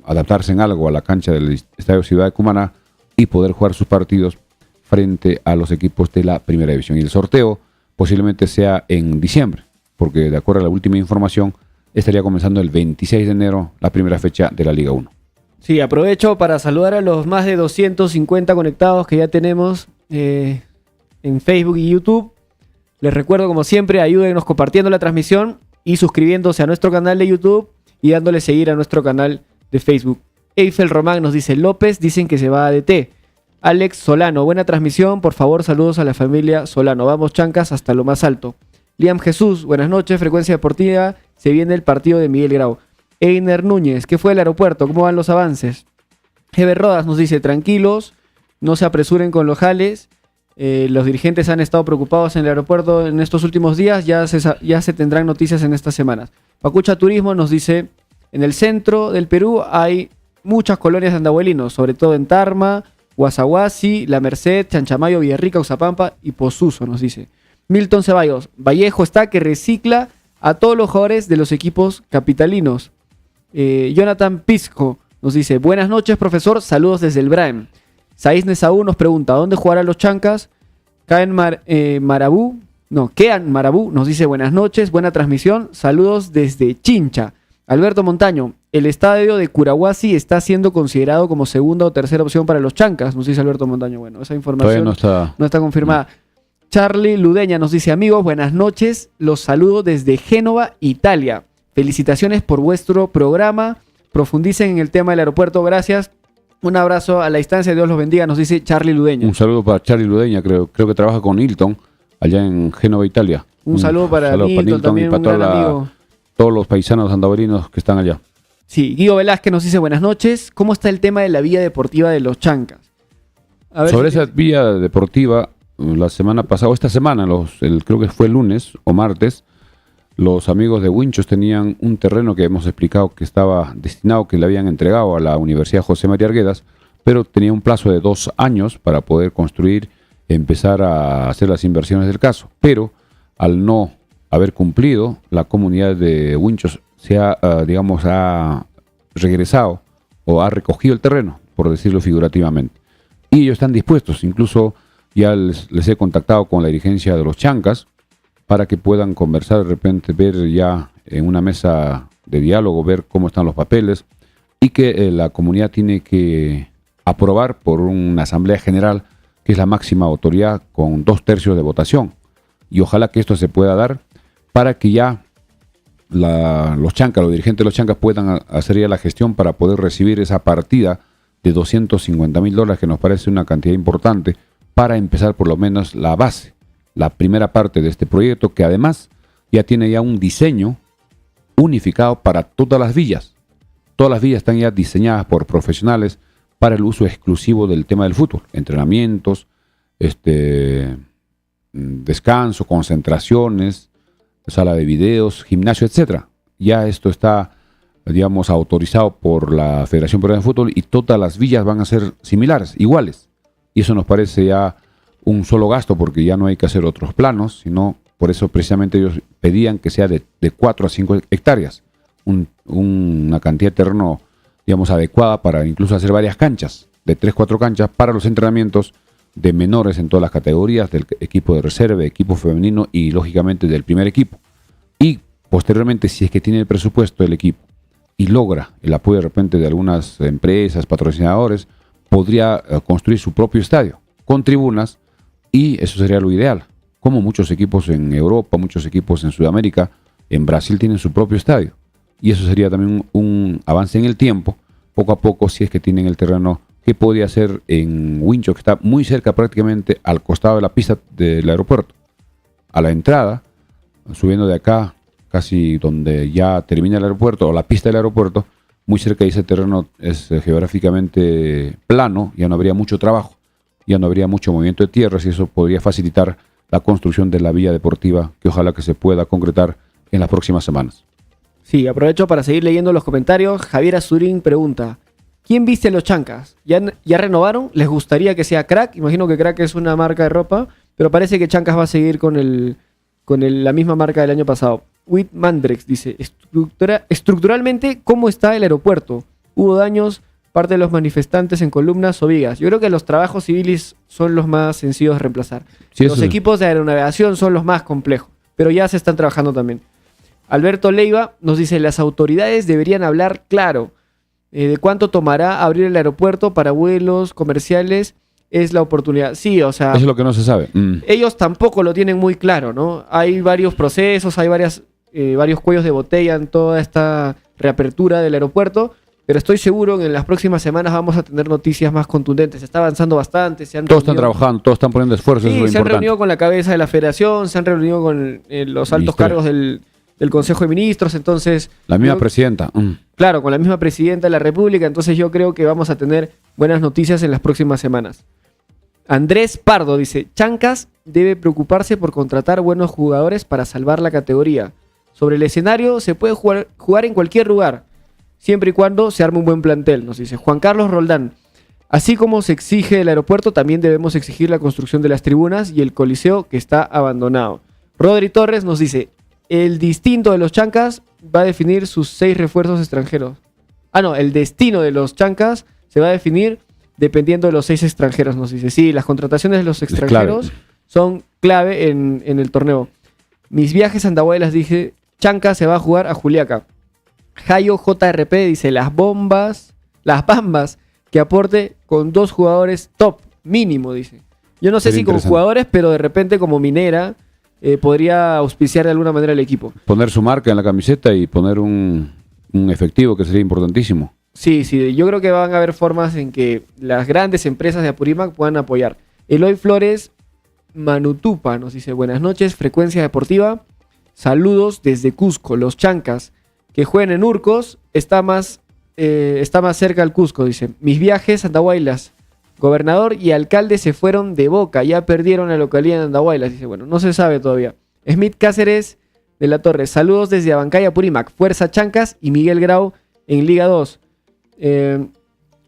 adaptarse en algo a la cancha del Estadio Ciudad de Cumaná y poder jugar sus partidos frente a los equipos de la primera división. Y el sorteo posiblemente sea en diciembre, porque de acuerdo a la última información, estaría comenzando el 26 de enero la primera fecha de la Liga 1. Sí, aprovecho para saludar a los más de 250 conectados que ya tenemos en Facebook y YouTube. Les recuerdo, como siempre, ayúdenos compartiendo la transmisión y suscribiéndose a nuestro canal de YouTube y dándole seguir a nuestro canal de Facebook. Eiffel Román nos dice: López, dicen que se va a ADT. Alex Solano, buena transmisión, por favor, saludos a la familia Solano. Vamos, Chancas, hasta lo más alto. Liam Jesús, buenas noches, Frecuencia Deportiva, se viene el partido de Miguel Grau. Einer Núñez, ¿qué fue el aeropuerto? ¿Cómo van los avances? Heber Rodas nos dice: tranquilos, no se apresuren con los jales. Los dirigentes han estado preocupados en el aeropuerto en estos últimos días, ya se tendrán noticias en estas semanas. Pacucha Turismo nos dice: en el centro del Perú hay muchas colonias de andahuelinos, sobre todo en Tarma, Guasaguasi, La Merced, Chanchamayo, Villarrica, Uxapampa y Posuso, nos dice. Milton Ceballos: Vallejo está que recicla a todos los jugadores de los equipos capitalinos. Jonathan Pisco nos dice: buenas noches, profesor, saludos desde el Braem. Saiz Nesaú nos pregunta: ¿dónde jugarán los Chancas? Kean Marabú nos dice: buenas noches, buena transmisión, saludos desde Chincha. Alberto Montaño: el estadio de Curahuasi está siendo considerado como segunda o tercera opción para los Chancas, nos dice Alberto Montaño. Bueno, esa información no está confirmada. Charlie Ludeña nos dice: amigos, buenas noches, los saludo desde Génova, Italia. Felicitaciones por vuestro programa, profundicen en el tema del aeropuerto, gracias. Un abrazo a la distancia, Dios los bendiga, nos dice Charlie Ludeña. Un saludo para Charlie Ludeña, creo que trabaja con Hilton, allá en Génova, Italia. Un saludo para Hilton, también y para un gran amigo. Todos los paisanos andaverinos que están allá. Sí, Guido Velázquez nos dice: buenas noches, ¿cómo está el tema de la vía deportiva de los Chancas? Sobre esa vía deportiva, la semana pasada, o esta semana, creo que fue el lunes o martes, los amigos de Winchos tenían un terreno que hemos explicado que estaba destinado, que le habían entregado a la Universidad José María Arguedas, pero tenía un plazo de 2 años para poder construir, empezar a hacer las inversiones del caso. Pero al no haber cumplido, la comunidad de Winchos ha regresado o ha recogido el terreno, por decirlo figurativamente. Y ellos están dispuestos, incluso ya les he contactado con la dirigencia de los Chancas, para que puedan conversar, de repente ver ya en una mesa de diálogo, ver cómo están los papeles, y que la comunidad tiene que aprobar por una asamblea general, que es la máxima autoridad, con 2/3 de votación. Y ojalá que esto se pueda dar para que ya los Chancas, los dirigentes de los Chancas puedan hacer ya la gestión para poder recibir esa partida de $250,000, que nos parece una cantidad importante, para empezar por lo menos la base, la primera parte de este proyecto, que además ya tiene ya un diseño unificado para todas las villas. Todas las villas están ya diseñadas por profesionales para el uso exclusivo del tema del fútbol. Entrenamientos, descanso, concentraciones, sala de videos, gimnasio, etcétera. Ya esto está, digamos, autorizado por la Federación Peruana de Fútbol, y todas las villas van a ser similares, iguales. Y eso nos parece ya un solo gasto, porque ya no hay que hacer otros planos, sino por eso precisamente ellos pedían que sea de 4 a 5 hectáreas, una cantidad de terreno, digamos, adecuada para incluso hacer varias canchas, de 3, 4 canchas, para los entrenamientos de menores en todas las categorías, del equipo de reserva, equipo femenino y lógicamente del primer equipo. Y posteriormente, si es que tiene el presupuesto del equipo y logra el apoyo de repente de algunas empresas, patrocinadores, podría construir su propio estadio con tribunas, y eso sería lo ideal. Como muchos equipos en Europa, muchos equipos en Sudamérica, en Brasil tienen su propio estadio. Y eso sería también un avance en el tiempo, poco a poco, si es que tienen el terreno, que podría ser en Wincho, que está muy cerca, prácticamente al costado de la pista del aeropuerto. A la entrada, subiendo de acá, casi donde ya termina el aeropuerto, o la pista del aeropuerto, muy cerca de ese terreno es geográficamente plano, ya no habría mucho trabajo. ya no habría mucho movimiento de tierras y eso podría facilitar la construcción de la vía deportiva que ojalá que se pueda concretar en las próximas semanas. Sí, aprovecho para seguir leyendo los comentarios. Javier Azurín pregunta: ¿quién viste a los Chancas? ¿Ya renovaron? ¿Les gustaría que sea Crack? Imagino que Crack es una marca de ropa, pero parece que Chancas va a seguir con la misma marca del año pasado. Whit Mandrex dice: estructuralmente, ¿cómo está el aeropuerto? ¿Hubo daños? Parte de los manifestantes en columnas o vigas. Yo creo que los trabajos civiles son los más sencillos de reemplazar. Sí, los equipos de aeronavegación son los más complejos, pero ya se están trabajando también. Alberto Leiva nos dice: las autoridades deberían hablar claro de cuánto tomará abrir el aeropuerto para vuelos comerciales. Es la oportunidad. Sí, o sea, eso es lo que no se sabe. Ellos tampoco lo tienen muy claro, ¿no? Hay varios procesos, hay varios cuellos de botella en toda esta reapertura del aeropuerto, pero estoy seguro que en las próximas semanas vamos a tener noticias más contundentes. Se está avanzando bastante. Todos están trabajando, todos están poniendo esfuerzos. Sí, eso es lo se han importante. reunido con la cabeza de la federación, se han reunido con los altos cargos del Consejo de Ministros, entonces... La misma presidenta. Claro, con la misma presidenta de la República, entonces yo creo que vamos a tener buenas noticias en las próximas semanas. Andrés Pardo dice: Chancas debe preocuparse por contratar buenos jugadores para salvar la categoría. Sobre el escenario se puede jugar en cualquier lugar, siempre y cuando se arme un buen plantel, nos dice Juan Carlos Roldán. Así como se exige el aeropuerto, también debemos exigir la construcción de las tribunas y el coliseo que está abandonado. Rodri Torres nos dice: el distinto de los Chancas va a definir sus 6 refuerzos extranjeros. El destino de los Chancas se va a definir dependiendo de los 6 extranjeros, nos dice. Sí, las contrataciones de los extranjeros son clave en el torneo. Mis viajes a Andahuaylas, dije, Chancas se va a jugar a Juliaca. Jayo JRP dice: las bambas que aporte con 2 jugadores top, mínimo, dice. Yo no sé si con jugadores, pero de repente como Minera podría auspiciar de alguna manera el equipo. Poner su marca en la camiseta y poner un efectivo que sería importantísimo. Sí, yo creo que van a haber formas en que las grandes empresas de Apurímac puedan apoyar. Eloy Flores Manutupa nos dice: buenas noches, Frecuencia Deportiva. Saludos desde Cusco, los Chancas que jueguen en Urcos, está más cerca al Cusco, dice. Mis viajes a Andahuaylas, gobernador y alcalde se fueron de Boca, ya perdieron la localidad de Andahuaylas, dice. Bueno, no se sabe todavía. Smith Cáceres de la Torre: saludos desde Abancay, Apurímac, Fuerza Chancas. Y Miguel Grau en Liga 2.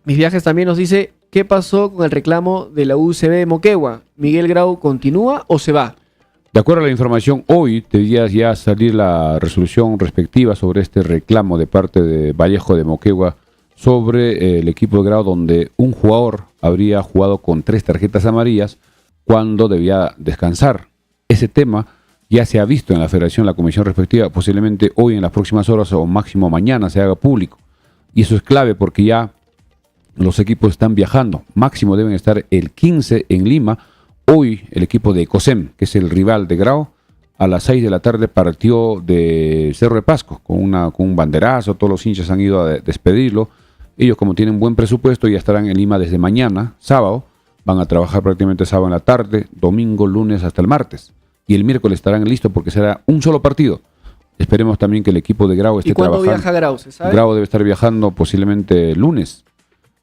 Mis viajes también nos dice: ¿qué pasó con el reclamo de la UCB de Moquegua? ¿Miguel Grau continúa o se va? De acuerdo a la información, hoy debería ya salir la resolución respectiva sobre este reclamo de parte de Vallejo de Moquegua sobre el equipo de Grau, donde un jugador habría jugado con 3 tarjetas amarillas cuando debía descansar. Ese tema ya se ha visto en la federación, la comisión respectiva. Posiblemente hoy, en las próximas horas o máximo mañana, se haga público. Y eso es clave porque ya los equipos están viajando. Máximo deben estar el 15 en Lima. Hoy el equipo de Ecosem, que es el rival de Grau, a las 6 de la tarde partió de Cerro de Pasco con un banderazo. Todos los hinchas han ido a despedirlo. Ellos, como tienen buen presupuesto, ya estarán en Lima desde mañana, sábado. Van a trabajar prácticamente sábado en la tarde, domingo, lunes hasta el martes. Y el miércoles estarán listos porque será un solo partido. Esperemos también que el equipo de Grau esté trabajando. ¿Y cuándo viaja Grau? ¿Se sabe? Grau debe estar viajando posiblemente el lunes.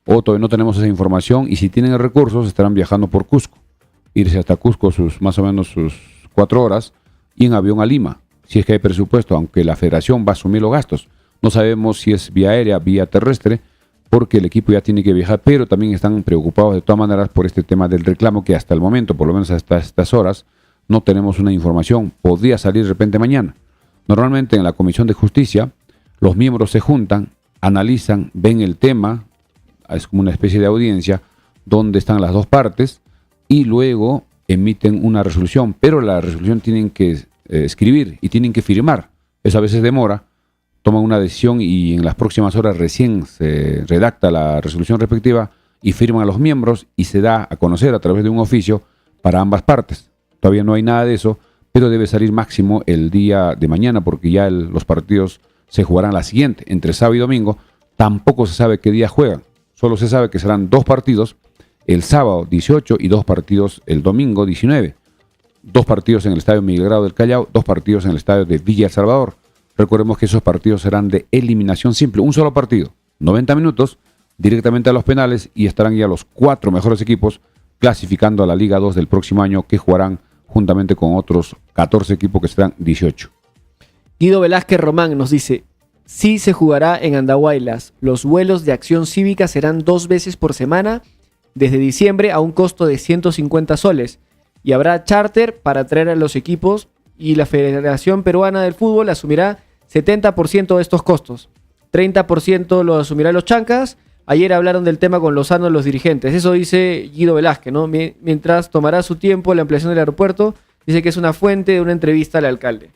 O todavía no tenemos esa información. Y si tienen recursos, estarán viajando por Cusco. Irse hasta Cusco más o menos sus 4 horas y en avión a Lima. Si es que hay presupuesto, aunque la federación va a asumir los gastos. No sabemos si es vía aérea, vía terrestre, porque el equipo ya tiene que viajar, pero también están preocupados de todas maneras por este tema del reclamo, que hasta el momento, por lo menos hasta estas horas, no tenemos una información. Podría salir de repente mañana. Normalmente en la Comisión de Justicia, los miembros se juntan, analizan, ven el tema, es como una especie de audiencia, donde están las dos partes, y luego emiten una resolución, pero la resolución tienen que escribir y tienen que firmar. Eso a veces demora, toman una decisión y en las próximas horas recién se redacta la resolución respectiva y firman a los miembros y se da a conocer a través de un oficio para ambas partes. Todavía no hay nada de eso, pero debe salir máximo el día de mañana porque ya los partidos se jugarán la siguiente, entre sábado y domingo. Tampoco se sabe qué día juegan, solo se sabe que serán 2 partidos, el sábado 18 y 2 partidos el domingo 19. 2 partidos en el estadio Miguel Grau del Callao, 2 partidos en el estadio de Villa El Salvador. Recordemos que esos partidos serán de eliminación simple, un solo partido, 90 minutos, directamente a los penales y estarán ya los 4 mejores equipos clasificando a la Liga 2 del próximo año, que jugarán juntamente con otros 14 equipos que serán 18. Guido Velázquez Román nos dice: sí se jugará en Andahuaylas. Los vuelos de acción cívica serán 2 veces por semana desde diciembre a un costo de 150 soles. Y habrá charter para traer a los equipos y la Federación Peruana del Fútbol asumirá 70% de estos costos. 30% lo asumirán los chancas. Ayer hablaron del tema con Lozano los dirigentes. Eso dice Guido Velázquez, ¿no? Mientras tomará su tiempo la ampliación del aeropuerto, dice que es una fuente de una entrevista al alcalde.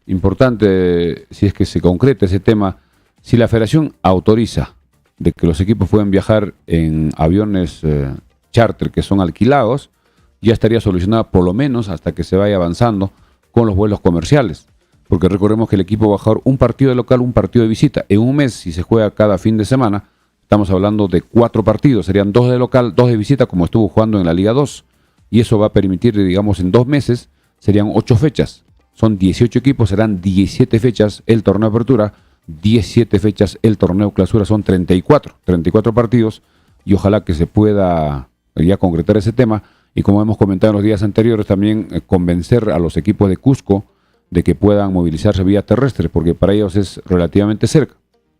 Importante, si es que se concreta ese tema, si la federación autoriza de que los equipos puedan viajar en aviones charter que son alquilados, ya estaría solucionada por lo menos hasta que se vaya avanzando con los vuelos comerciales. Porque recordemos que el equipo va a jugar un partido de local, un partido de visita. En un mes, si se juega cada fin de semana, estamos hablando de 4 partidos. Serían 2 de local, 2 de visita, como estuvo jugando en la Liga 2. Y eso va a permitir, digamos, en 2 meses, serían 8 fechas. Son 18 equipos, serán 17 fechas el torneo de apertura, 17 fechas el torneo clausura, son 34 partidos. Y ojalá que se pueda ya concretar ese tema. Y como hemos comentado en los días anteriores, también convencer a los equipos de Cusco de que puedan movilizarse vía terrestre, porque para ellos es relativamente cerca.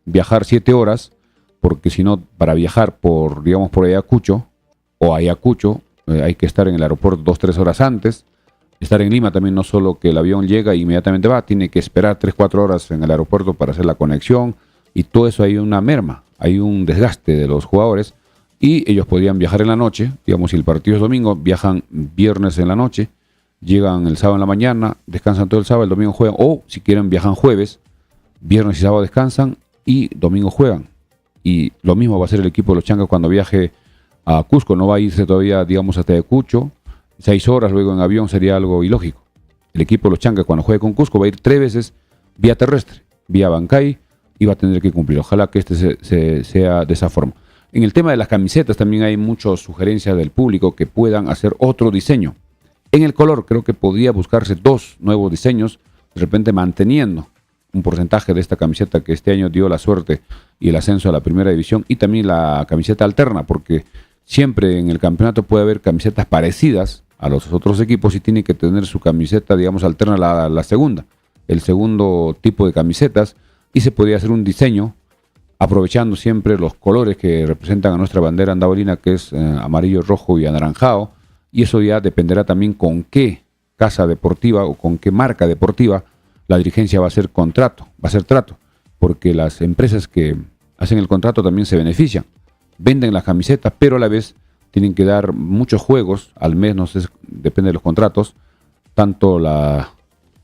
Viajar 7 horas, porque si no, para viajar por, digamos, por Ayacucho o Ayacucho, hay que estar en el aeropuerto 2-3 horas antes. Estar en Lima también, no solo que el avión llega e inmediatamente va, tiene que esperar 3-4 horas en el aeropuerto para hacer la conexión, y todo eso hay una merma, hay un desgaste de los jugadores, y ellos podrían viajar en la noche. Digamos, si el partido es domingo, viajan viernes en la noche, llegan el sábado en la mañana, descansan todo el sábado, el domingo juegan, o si quieren viajan jueves, viernes y sábado descansan y domingo juegan. Y lo mismo va a hacer el equipo de los Chancas cuando viaje a Cusco, no va a irse todavía, digamos, hasta Ayacucho, 6 horas luego en avión sería algo ilógico. El equipo de los Chancas cuando juegue con Cusco va a ir 3 veces vía terrestre, vía Bancay, y va a tener que cumplir. Ojalá que sea de esa forma. En el tema de las camisetas también hay muchas sugerencias del público que puedan hacer otro diseño. En el color creo que podría buscarse 2 nuevos diseños, de repente manteniendo un porcentaje de esta camiseta que este año dio la suerte y el ascenso a la primera división, y también la camiseta alterna, porque siempre en el campeonato puede haber camisetas parecidas a los otros equipos y tiene que tener su camiseta, digamos, alterna a la segunda, el segundo tipo de camisetas, y se podría hacer un diseño aprovechando siempre los colores que representan a nuestra bandera andahuelina, que es amarillo, rojo y anaranjado. Y eso ya dependerá también con qué casa deportiva o con qué marca deportiva la dirigencia va a hacer trato, porque las empresas que hacen el contrato también se benefician, venden las camisetas, pero a la vez tienen que dar muchos juegos, al mes, no sé, depende de los contratos, tanto la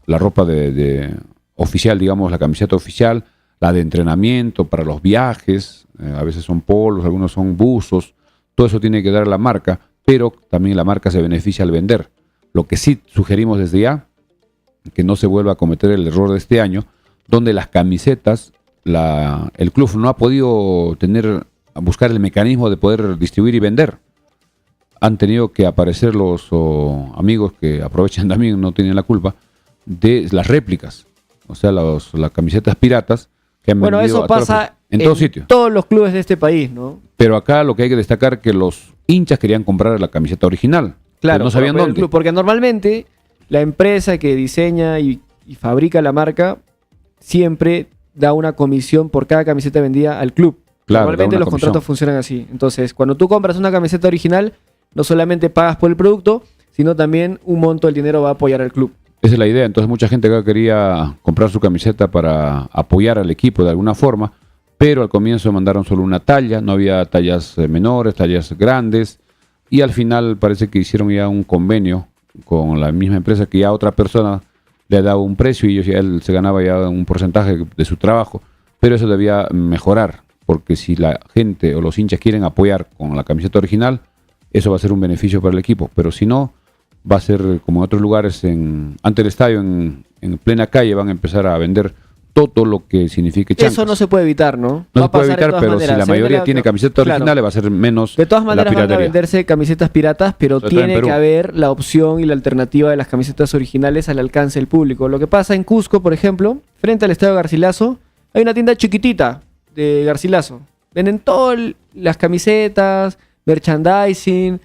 ropa de oficial, digamos, la camiseta oficial, la de entrenamiento para los viajes, a veces son polos, algunos son buzos, todo eso tiene que dar la marca, pero también la marca se beneficia al vender. Lo que sí sugerimos desde ya, que no se vuelva a cometer el error de este año, donde las camisetas, el club no ha podido buscar el mecanismo de poder distribuir y vender. Han tenido que aparecer los amigos que aprovechan también, no tienen la culpa, de las réplicas, o sea, las camisetas piratas que han vendido. Eso pasa en todo sitio, todos los clubes de este país, ¿no? Pero acá lo que hay que destacar es que los hinchas querían comprar la camiseta original. Claro, no sabían dónde. Porque normalmente la empresa que diseña y fabrica la marca siempre da una comisión por cada camiseta vendida al club. Claro, normalmente los contratos funcionan así. Entonces, cuando tú compras una camiseta original, no solamente pagas por el producto, sino también un monto del dinero va a apoyar al club. Esa es la idea. Entonces mucha gente acá quería comprar su camiseta para apoyar al equipo de alguna forma, pero al comienzo mandaron solo una talla, no había tallas menores, tallas grandes, y al final parece que hicieron ya un convenio con la misma empresa, que ya otra persona le daba un precio y él se ganaba ya un porcentaje de su trabajo, pero eso debía mejorar, porque si la gente o los hinchas quieren apoyar con la camiseta original, eso va a ser un beneficio para el equipo, pero si no, va a ser como en otros lugares, ante el estadio, en plena calle, van a empezar a vender todo lo que signifique chancas. Eso no se puede evitar, ¿no? No se puede evitar, pero si la mayoría tiene camisetas originales, va a ser menos. De todas maneras van a venderse camisetas piratas, pero tiene que haber la opción y la alternativa de las camisetas originales al alcance del público. Lo que pasa en Cusco, por ejemplo, frente al estadio Garcilaso, hay una tienda chiquitita de Garcilaso. Venden todas las camisetas, merchandising,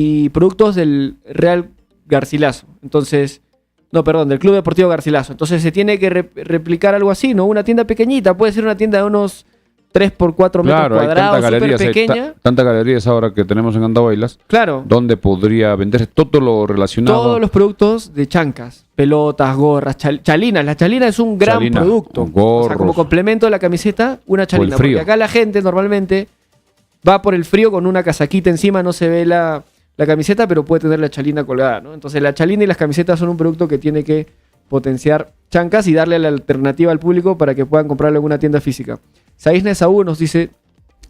y productos del Real Garcilaso. Entonces, no, perdón, del Club Deportivo Garcilaso. Entonces se tiene que replicar algo así, ¿no? Una tienda pequeñita, puede ser una tienda de unos 3 por 4 metros cuadrados, súper pequeña. Tantas galerías ahora que tenemos en Andahuaylas, claro, donde podría venderse todo lo relacionado. Todos los productos de chancas, pelotas, gorras, chalinas. La chalina es un gran producto. Gorros, o sea, como complemento de la camiseta, una chalina. Porque acá la gente normalmente va por el frío con una casaquita encima, no se ve la camiseta, pero puede tener la chalina colgada, ¿no? Entonces la chalina y las camisetas son un producto que tiene que potenciar chancas y darle la alternativa al público para que puedan comprarlo en una tienda física. Saísne Saúl nos dice,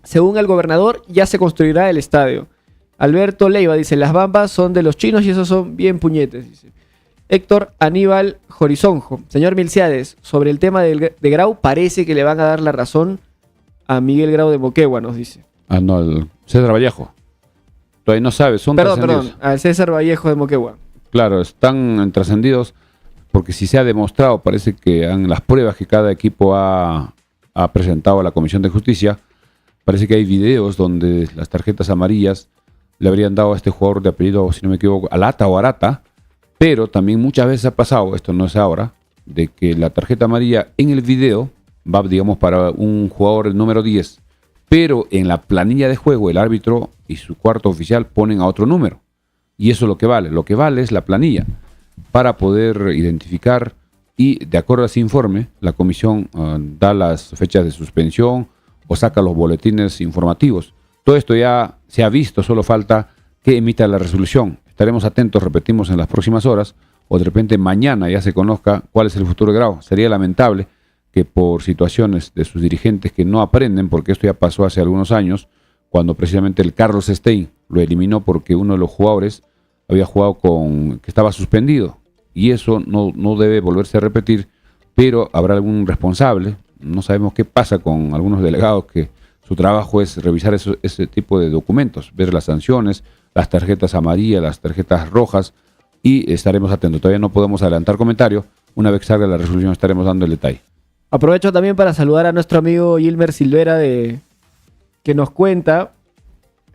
según el gobernador, ya se construirá el estadio. Alberto Leiva dice, las bambas son de los chinos y esos son bien puñetes, dice. Héctor Aníbal Jorizonjo, señor Milciades, sobre el tema de Grau, parece que le van a dar la razón a Miguel Grau de Moquegua, nos dice. Ah, no, el César Vallejo. Todavía no sabe, son trascendidos. Perdón, al César Vallejo de Moquegua. Claro, están trascendidos porque si se ha demostrado, parece que en las pruebas que cada equipo ha presentado a la Comisión de Justicia, parece que hay videos donde las tarjetas amarillas le habrían dado a este jugador de apellido, si no me equivoco, Alata o Arata, pero también muchas veces ha pasado, esto no es ahora, de que la tarjeta amarilla en el video va, digamos, para un jugador el número 10, pero en la planilla de juego el árbitro y su cuarto oficial ponen a otro número. Y eso es lo que vale. Lo que vale es la planilla para poder identificar y, de acuerdo a ese informe, la comisión da las fechas de suspensión o saca los boletines informativos. Todo esto ya se ha visto, solo falta que emita la resolución. Estaremos atentos, repetimos, en las próximas horas o de repente mañana ya se conozca cuál es el futuro de Grau. Sería lamentable que por situaciones de sus dirigentes que no aprenden, porque esto ya pasó hace algunos años, cuando precisamente el Carlos Stein lo eliminó porque uno de los jugadores había jugado que estaba suspendido. Y eso no debe volverse a repetir, pero habrá algún responsable. No sabemos qué pasa con algunos delegados que su trabajo es revisar ese tipo de documentos, ver las sanciones, las tarjetas amarillas, las tarjetas rojas, y estaremos atentos. Todavía no podemos adelantar comentario. Una vez salga la resolución estaremos dando el detalle. Aprovecho también para saludar a nuestro amigo Gilmer Silvera que nos cuenta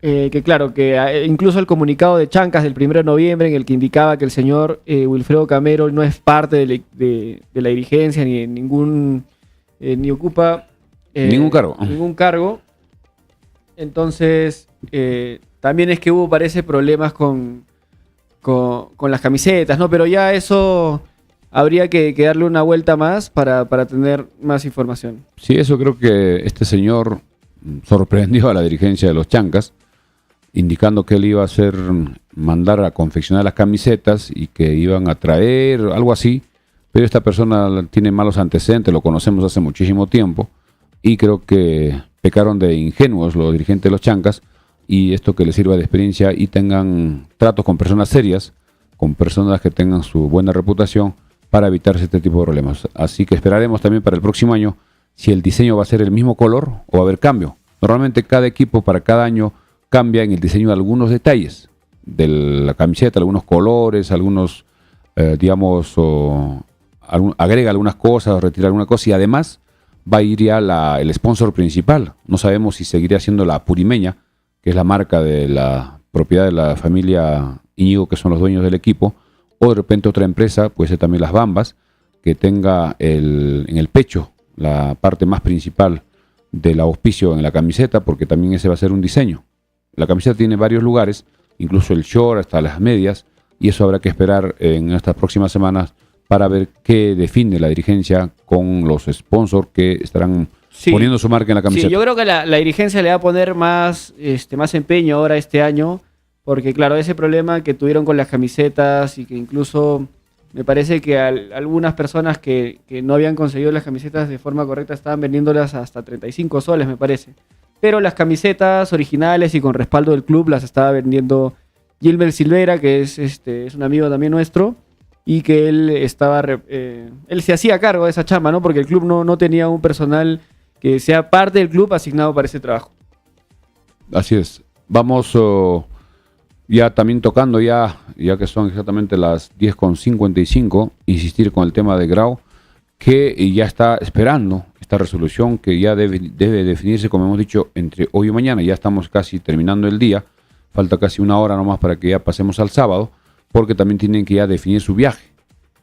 que claro, que incluso el comunicado de Chancas del 1 de noviembre en el que indicaba que el señor Wilfredo Camero no es parte de la dirigencia ni ni ocupa ningún cargo. Entonces también es que parece problemas con las camisetas, ¿no? Pero ya eso habría que darle una vuelta más para tener más información. Sí, eso creo que este señor sorprendió a la dirigencia de los Chancas, indicando que él iba a mandar a confeccionar las camisetas y que iban a traer algo así, pero esta persona tiene malos antecedentes, lo conocemos hace muchísimo tiempo, y creo que pecaron de ingenuos los dirigentes de los Chancas, y esto que les sirva de experiencia y tengan tratos con personas serias, con personas que tengan su buena reputación, para evitarse este tipo de problemas. Así que esperaremos también para el próximo año si el diseño va a ser el mismo color o va a haber cambio. Normalmente cada equipo para cada año cambia en el diseño de algunos detalles de la camiseta, algunos colores, algunos, agrega algunas cosas, retira alguna cosa, y además va a ir ya el sponsor principal. No sabemos si seguiría siendo la Purimeña, que es la marca de la propiedad de la familia Íñigo, que son los dueños del equipo, o de repente otra empresa, puede ser también las Bambas, que tenga en el pecho la parte más principal del auspicio en la camiseta, porque también ese va a ser un diseño. La camiseta tiene varios lugares, incluso el short, hasta las medias, y eso habrá que esperar en estas próximas semanas para ver qué define la dirigencia con los sponsors que estarán poniendo su marca en la camiseta. Sí, yo creo que la dirigencia le va a poner más empeño ahora este año, porque claro, ese problema que tuvieron con las camisetas y que incluso me parece que algunas personas que no habían conseguido las camisetas de forma correcta estaban vendiéndolas hasta 35 soles, me parece. Pero las camisetas originales y con respaldo del club las estaba vendiendo Gilbert Silvera, que es un amigo también nuestro, y que él se hacía cargo de esa chamba, ¿no? Porque el club no tenía un personal que sea parte del club asignado para ese trabajo. Así es. Vamos ya también tocando, ya que son exactamente las 10:55, insistir con el tema de Grau, que ya está esperando esta resolución que ya debe definirse, como hemos dicho, entre hoy y mañana. Ya estamos casi terminando el día. falta casi una hora nomás para que ya pasemos al sábado, porque también tienen que ya definir su viaje.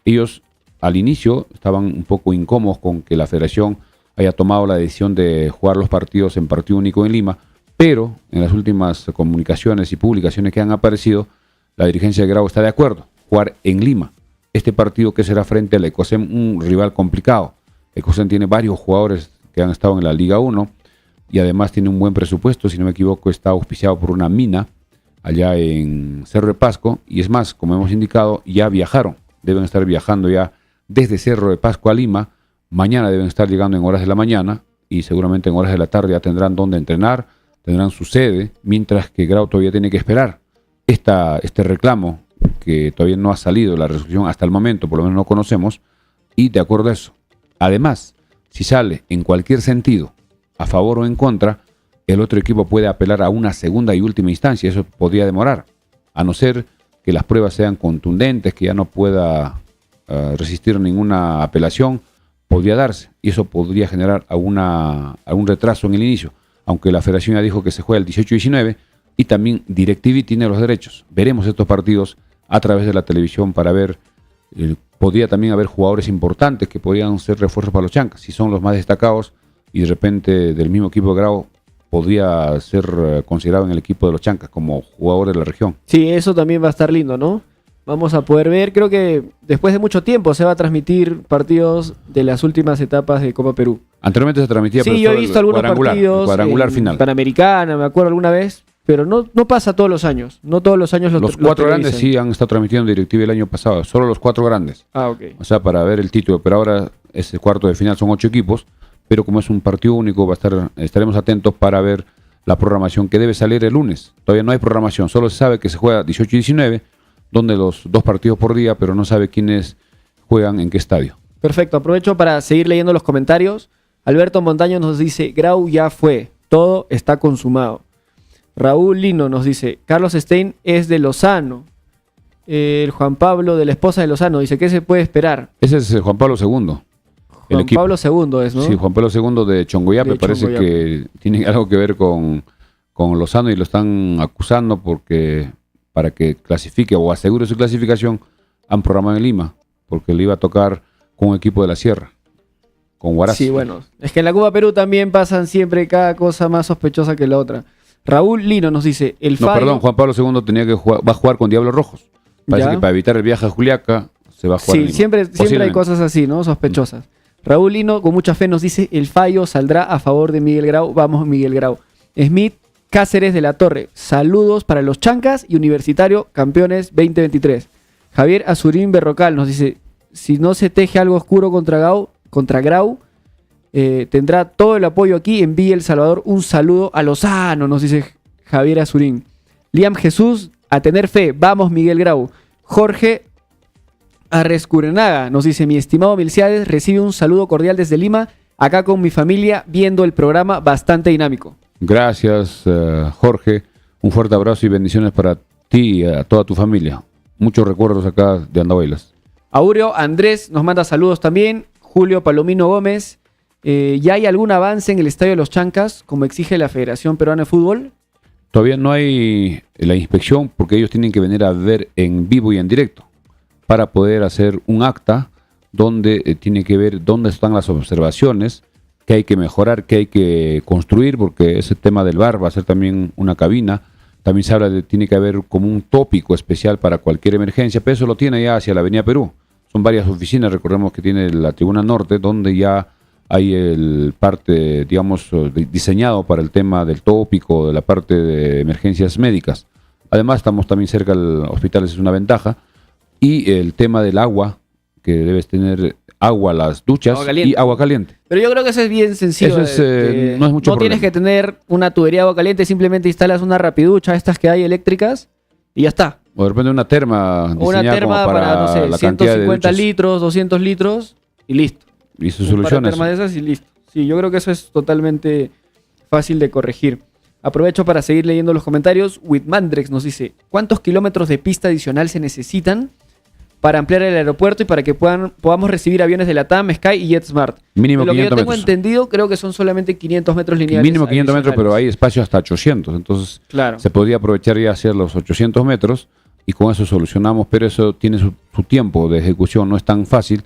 Ellos al inicio estaban un poco incómodos con que la federación haya tomado la decisión de jugar los partidos en partido único en Lima, pero en las últimas comunicaciones y publicaciones que han aparecido, la dirigencia de Grau está de acuerdo, jugar en Lima. Este partido que será frente al Ecosem, un rival complicado. Ecosem tiene varios jugadores que han estado en la Liga 1 y además tiene un buen presupuesto, si no me equivoco está auspiciado por una mina allá en Cerro de Pasco, y es más, como hemos indicado, ya viajaron, deben estar viajando ya desde Cerro de Pasco a Lima, mañana deben estar llegando en horas de la mañana y seguramente en horas de la tarde ya tendrán donde entrenar, tendrán su sede, mientras que Grau todavía tiene que esperar este reclamo que todavía no ha salido la resolución hasta el momento, por lo menos no conocemos, y de acuerdo a eso. Además, si sale en cualquier sentido, a favor o en contra, el otro equipo puede apelar a una segunda y última instancia. Eso podría demorar, a no ser que las pruebas sean contundentes, que ya no pueda resistir ninguna apelación, podría darse, y eso podría generar algún retraso en el inicio, aunque la federación ya dijo que se juega el 18-19, y también DirecTV tiene los derechos. Veremos estos partidos a través de la televisión para ver, podría también haber jugadores importantes que podrían ser refuerzos para los Chancas, si son los más destacados, y de repente del mismo equipo de Grau podría ser considerado en el equipo de los Chancas como jugador de la región. Sí, eso también va a estar lindo, ¿no? Vamos a poder ver, creo que después de mucho tiempo se va a transmitir partidos de las últimas etapas de Copa Perú. Anteriormente se transmitía, sí, yo he visto algunos partidos, cuadrangular final. Panamericana, me acuerdo alguna vez, pero no pasa todos los años. No todos los años los cuatro grandes sí han estado transmitiendo en DirecTV el año pasado, solo los 4 grandes. Ok. O sea, para ver el título, pero ahora ese cuarto de final son 8 equipos, pero como es un partido único, estaremos atentos para ver la programación que debe salir el lunes. Todavía no hay programación, solo se sabe que se juega 18 y 19, donde los 2 partidos por día, pero no sabe quiénes juegan en qué estadio. Perfecto, aprovecho para seguir leyendo los comentarios. Alberto Montaño nos dice, Grau ya fue, todo está consumado. Raúl Lino nos dice, Carlos Stein es de Lozano. El Juan Pablo, de la esposa de Lozano, dice, ¿qué se puede esperar? Ese es Juan Pablo II. Juan Pablo II es, ¿no? Sí, Juan Pablo II de Chongoyape, parece Chongoyape. que tiene algo que ver con Lozano y lo están acusando porque para que clasifique o asegure su clasificación han programado en Lima, porque le iba a tocar con un equipo de la Sierra, con Huaraz. Sí, bueno, es que en la Copa Perú también pasan siempre cada cosa más sospechosa que la otra. Raúl Lino nos dice, Juan Pablo II va a jugar con Diablos Rojos. Parece ¿Ya? que para evitar el viaje a Juliaca se va a jugar en Lima. Siempre hay cosas así, ¿no? Sospechosas. Raúl Lino, con mucha fe, nos dice, el fallo saldrá a favor de Miguel Grau. Vamos, Miguel Grau. Smith Cáceres de la Torre, saludos para los Chancas y Universitario, campeones 2023. Javier Azurín Berrocal nos dice, si no se teje algo oscuro contra Grau, tendrá todo el apoyo aquí. Envíe El Salvador un saludo a Lozano, nos dice Javier Azurín. Liam Jesús, a tener fe. Vamos, Miguel Grau. Jorge Arrescurenaga nos dice, mi estimado Milciades, recibe un saludo cordial desde Lima, acá con mi familia, viendo el programa bastante dinámico. Gracias, Jorge. Un fuerte abrazo y bendiciones para ti y a toda tu familia. Muchos recuerdos acá de Andahuaylas. Aureo Andrés nos manda saludos también. Julio Palomino Gómez. ¿Ya hay algún avance en el Estadio de los Chancas, como exige la Federación Peruana de Fútbol? Todavía no hay la inspección porque ellos tienen que venir a ver en vivo y en directo para poder hacer un acta donde tiene que ver dónde están las observaciones, qué hay que mejorar, qué hay que construir, porque ese tema del bar va a ser también una cabina. También se habla de tiene que haber como un tópico especial para cualquier emergencia, pero eso lo tiene ya hacia la Avenida Perú. Son varias oficinas, recordemos que tiene la Tribuna Norte, donde ya hay el parte, digamos, diseñado para el tema del tópico, de la parte de emergencias médicas. Además, estamos también cerca del hospital, esa es una ventaja. Y el tema del agua, que debes tener agua, las duchas y agua caliente. Pero yo creo que eso es bien sencillo. Eso es, no es mucho No problema. tienes que tener una tubería de agua caliente, simplemente instalas una rapiducha, estas que hay eléctricas, y ya está. O de repente una terma Una terma como para, no sé, la cantidad de 150 duchas. litros, 200 litros, y listo. Y sus Un par de soluciones. termas de esas y listo. Sí, yo creo que eso es totalmente fácil de corregir. Aprovecho para seguir leyendo los comentarios. Whitmandrex nos dice, ¿cuántos kilómetros de pista adicional se necesitan? para ampliar el aeropuerto y para que podamos recibir aviones de LATAM, Sky y JetSmart. Mínimo de lo 500 que yo tengo metros. entendido, creo que son solamente 500 metros lineales. Mínimo 500 metros, pero hay espacio hasta 800. Entonces, claro, se podría aprovechar y hacer los 800 metros y con eso solucionamos, pero eso tiene su tiempo de ejecución, no es tan fácil.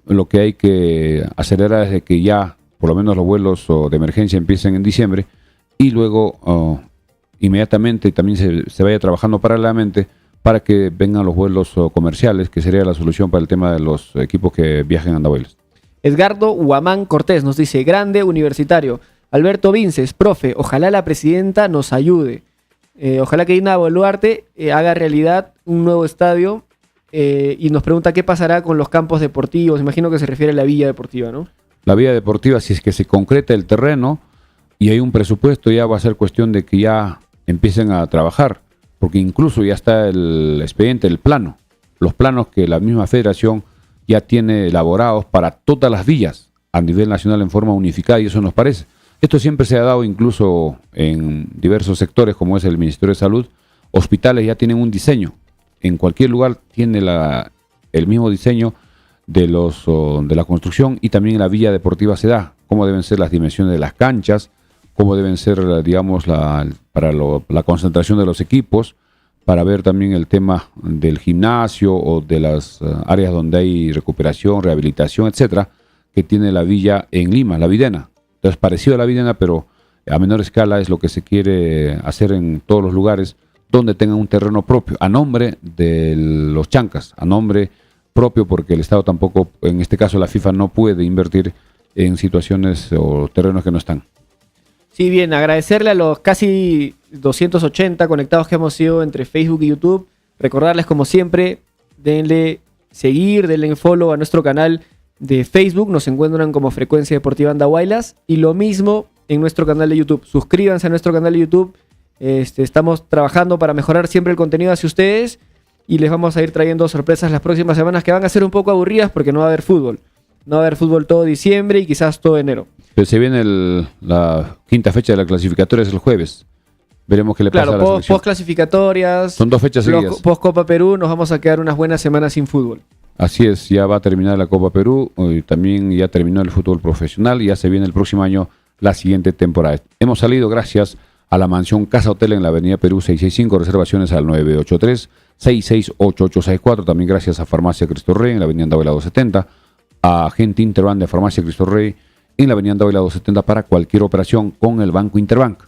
Lo que hay que acelerar es de que ya, por lo menos los vuelos de emergencia empiecen en diciembre y luego inmediatamente también se vaya trabajando paralelamente para que vengan los vuelos comerciales, que sería la solución para el tema de los equipos que viajen a Andahuaylas. Edgardo Huamán Cortés nos dice, grande universitario. Alberto Vinces, profe, ojalá la presidenta nos ayude. Ojalá que Dina Boluarte haga realidad un nuevo estadio y nos pregunta qué pasará con los campos deportivos. Imagino que se refiere a la villa deportiva, ¿no? La villa deportiva, si es que se concreta el terreno y hay un presupuesto, ya va a ser cuestión de que ya empiecen a trabajar, porque incluso ya está el expediente, el plano, los planos que la misma federación ya tiene elaborados para todas las villas a nivel nacional en forma unificada, y eso nos parece. Esto siempre se ha dado incluso en diversos sectores, como es el Ministerio de Salud. Hospitales ya tienen un diseño. En cualquier lugar tiene el mismo diseño de la construcción, y también en la villa deportiva se da cómo deben ser las dimensiones de las canchas, cómo deben ser, digamos, para la concentración de los equipos, para ver también el tema del gimnasio o de las áreas donde hay recuperación, rehabilitación, etcétera, que tiene la villa en Lima, la Videna. Entonces, parecido a la Videna, pero a menor escala, es lo que se quiere hacer en todos los lugares donde tengan un terreno propio, a nombre de los chancas, a nombre propio, porque el Estado tampoco, en este caso la FIFA, no puede invertir en situaciones o terrenos que no están. Sí, bien, agradecerle a los casi 280 conectados que hemos sido entre Facebook y YouTube. Recordarles, como siempre, denle seguir, denle follow a nuestro canal de Facebook. Nos encuentran como Frecuencia Deportiva Andahuaylas. Y lo mismo en nuestro canal de YouTube. Suscríbanse a nuestro canal de YouTube. Estamos trabajando para mejorar siempre el contenido hacia ustedes. Y les vamos a ir trayendo sorpresas las próximas semanas que van a ser un poco aburridas porque no va a haber fútbol. No va a haber fútbol todo diciembre y quizás todo enero. Pero se viene la quinta fecha de la clasificatoria, es el jueves. Veremos qué le pasa a la selección. Post clasificatorias. Son 2 fechas seguidas. Post Copa Perú, nos vamos a quedar unas buenas semanas sin fútbol. Así es, ya va a terminar la Copa Perú, y también ya terminó el fútbol profesional, y ya se viene el próximo año la siguiente temporada. Hemos salido gracias a la mansión Casa Hotel en la avenida Perú 665, reservaciones al 983-668864, también gracias a Farmacia Cristo Rey en la avenida Andahuaylas 270, a Agente Interbank de Farmacia Cristo Rey en la avenida Andahuaylas 270 para cualquier operación con el Banco Interbank.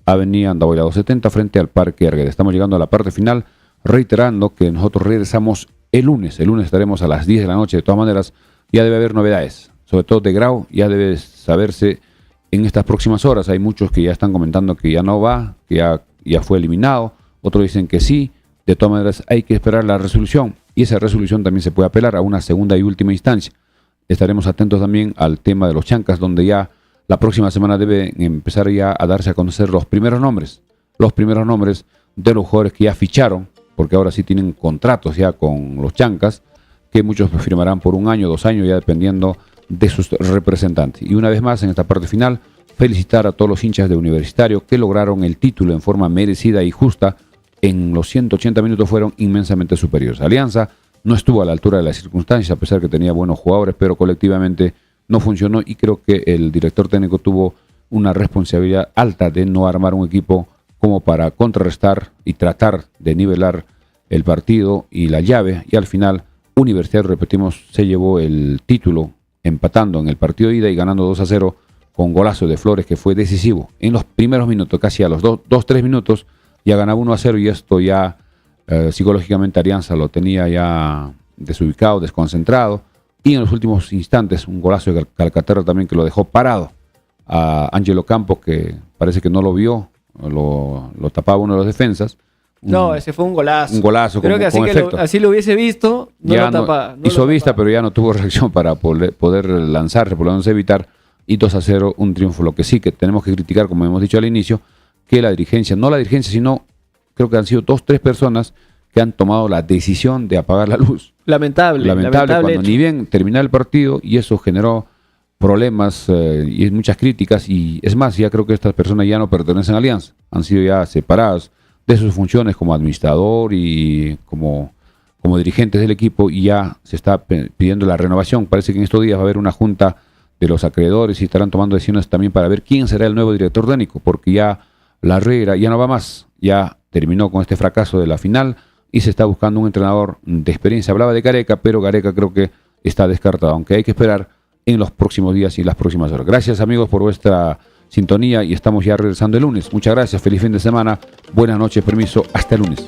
Avenida Andahuaylas 270 frente al Parque Arguedas. Estamos llegando a la parte final, reiterando que nosotros regresamos el lunes. El lunes estaremos a las 10 de la noche. De todas maneras, ya debe haber novedades, sobre todo de Grau, ya debe saberse en estas próximas horas. Hay muchos que ya están comentando que ya no va, que ya fue eliminado, otros dicen que sí. De todas maneras, hay que esperar la resolución, y esa resolución también se puede apelar a una segunda y última instancia. Estaremos atentos también al tema de los chancas, donde ya la próxima semana deben empezar ya a darse a conocer los primeros nombres de los jugadores que ya ficharon, porque ahora sí tienen contratos ya con los chancas, que muchos firmarán por 1 año, 2 años, ya dependiendo de sus representantes. Y una vez más, en esta parte final, felicitar a todos los hinchas de Universitario que lograron el título en forma merecida y justa. En los 180 minutos fueron inmensamente superiores. Alianza no estuvo a la altura de las circunstancias, a pesar que tenía buenos jugadores, pero colectivamente no funcionó, y creo que el director técnico tuvo una responsabilidad alta de no armar un equipo como para contrarrestar y tratar de nivelar el partido y la llave, y al final Universitario, repetimos, se llevó el título empatando en el partido de ida y ganando 2-0 con golazo de Flores, que fue decisivo. En los primeros minutos, casi a los 2-3 minutos, ya ganaba 1-0, y esto ya psicológicamente Alianza lo tenía ya desubicado, desconcentrado, y en los últimos instantes un golazo de Calcaterra también que lo dejó parado a Ángelo Campos, que parece que no lo vio, lo tapaba uno de los defensas. Ese fue un golazo. Un golazo. Creo que así lo hubiese visto, no ya lo tapaba. Hizo vista, pero ya no tuvo reacción para poder lanzarse, por lo menos evitar, y 2-0, un triunfo. Lo que sí que tenemos que criticar, como hemos dicho al inicio, que la dirigencia, no la dirigencia, sino creo que han sido 2-3 personas que han tomado la decisión de apagar la luz. Lamentable cuando hecho. Ni bien terminó el partido, y eso generó problemas y muchas críticas, y es más, ya creo que estas personas ya no pertenecen a Alianza, han sido ya separadas de sus funciones como administrador y como como dirigentes del equipo y ya se está pidiendo la renovación. Parece que en estos días va a haber una junta de los acreedores y estarán tomando decisiones también para ver quién será el nuevo director técnico, porque ya la Herrera ya no va más, ya terminó con este fracaso de la final y se está buscando un entrenador de experiencia. Hablaba de Gareca, pero Gareca creo que está descartado, aunque hay que esperar en los próximos días y las próximas horas. Gracias, amigos, por vuestra sintonía y estamos ya regresando el lunes. Muchas gracias, feliz fin de semana, buenas noches, permiso, hasta el lunes.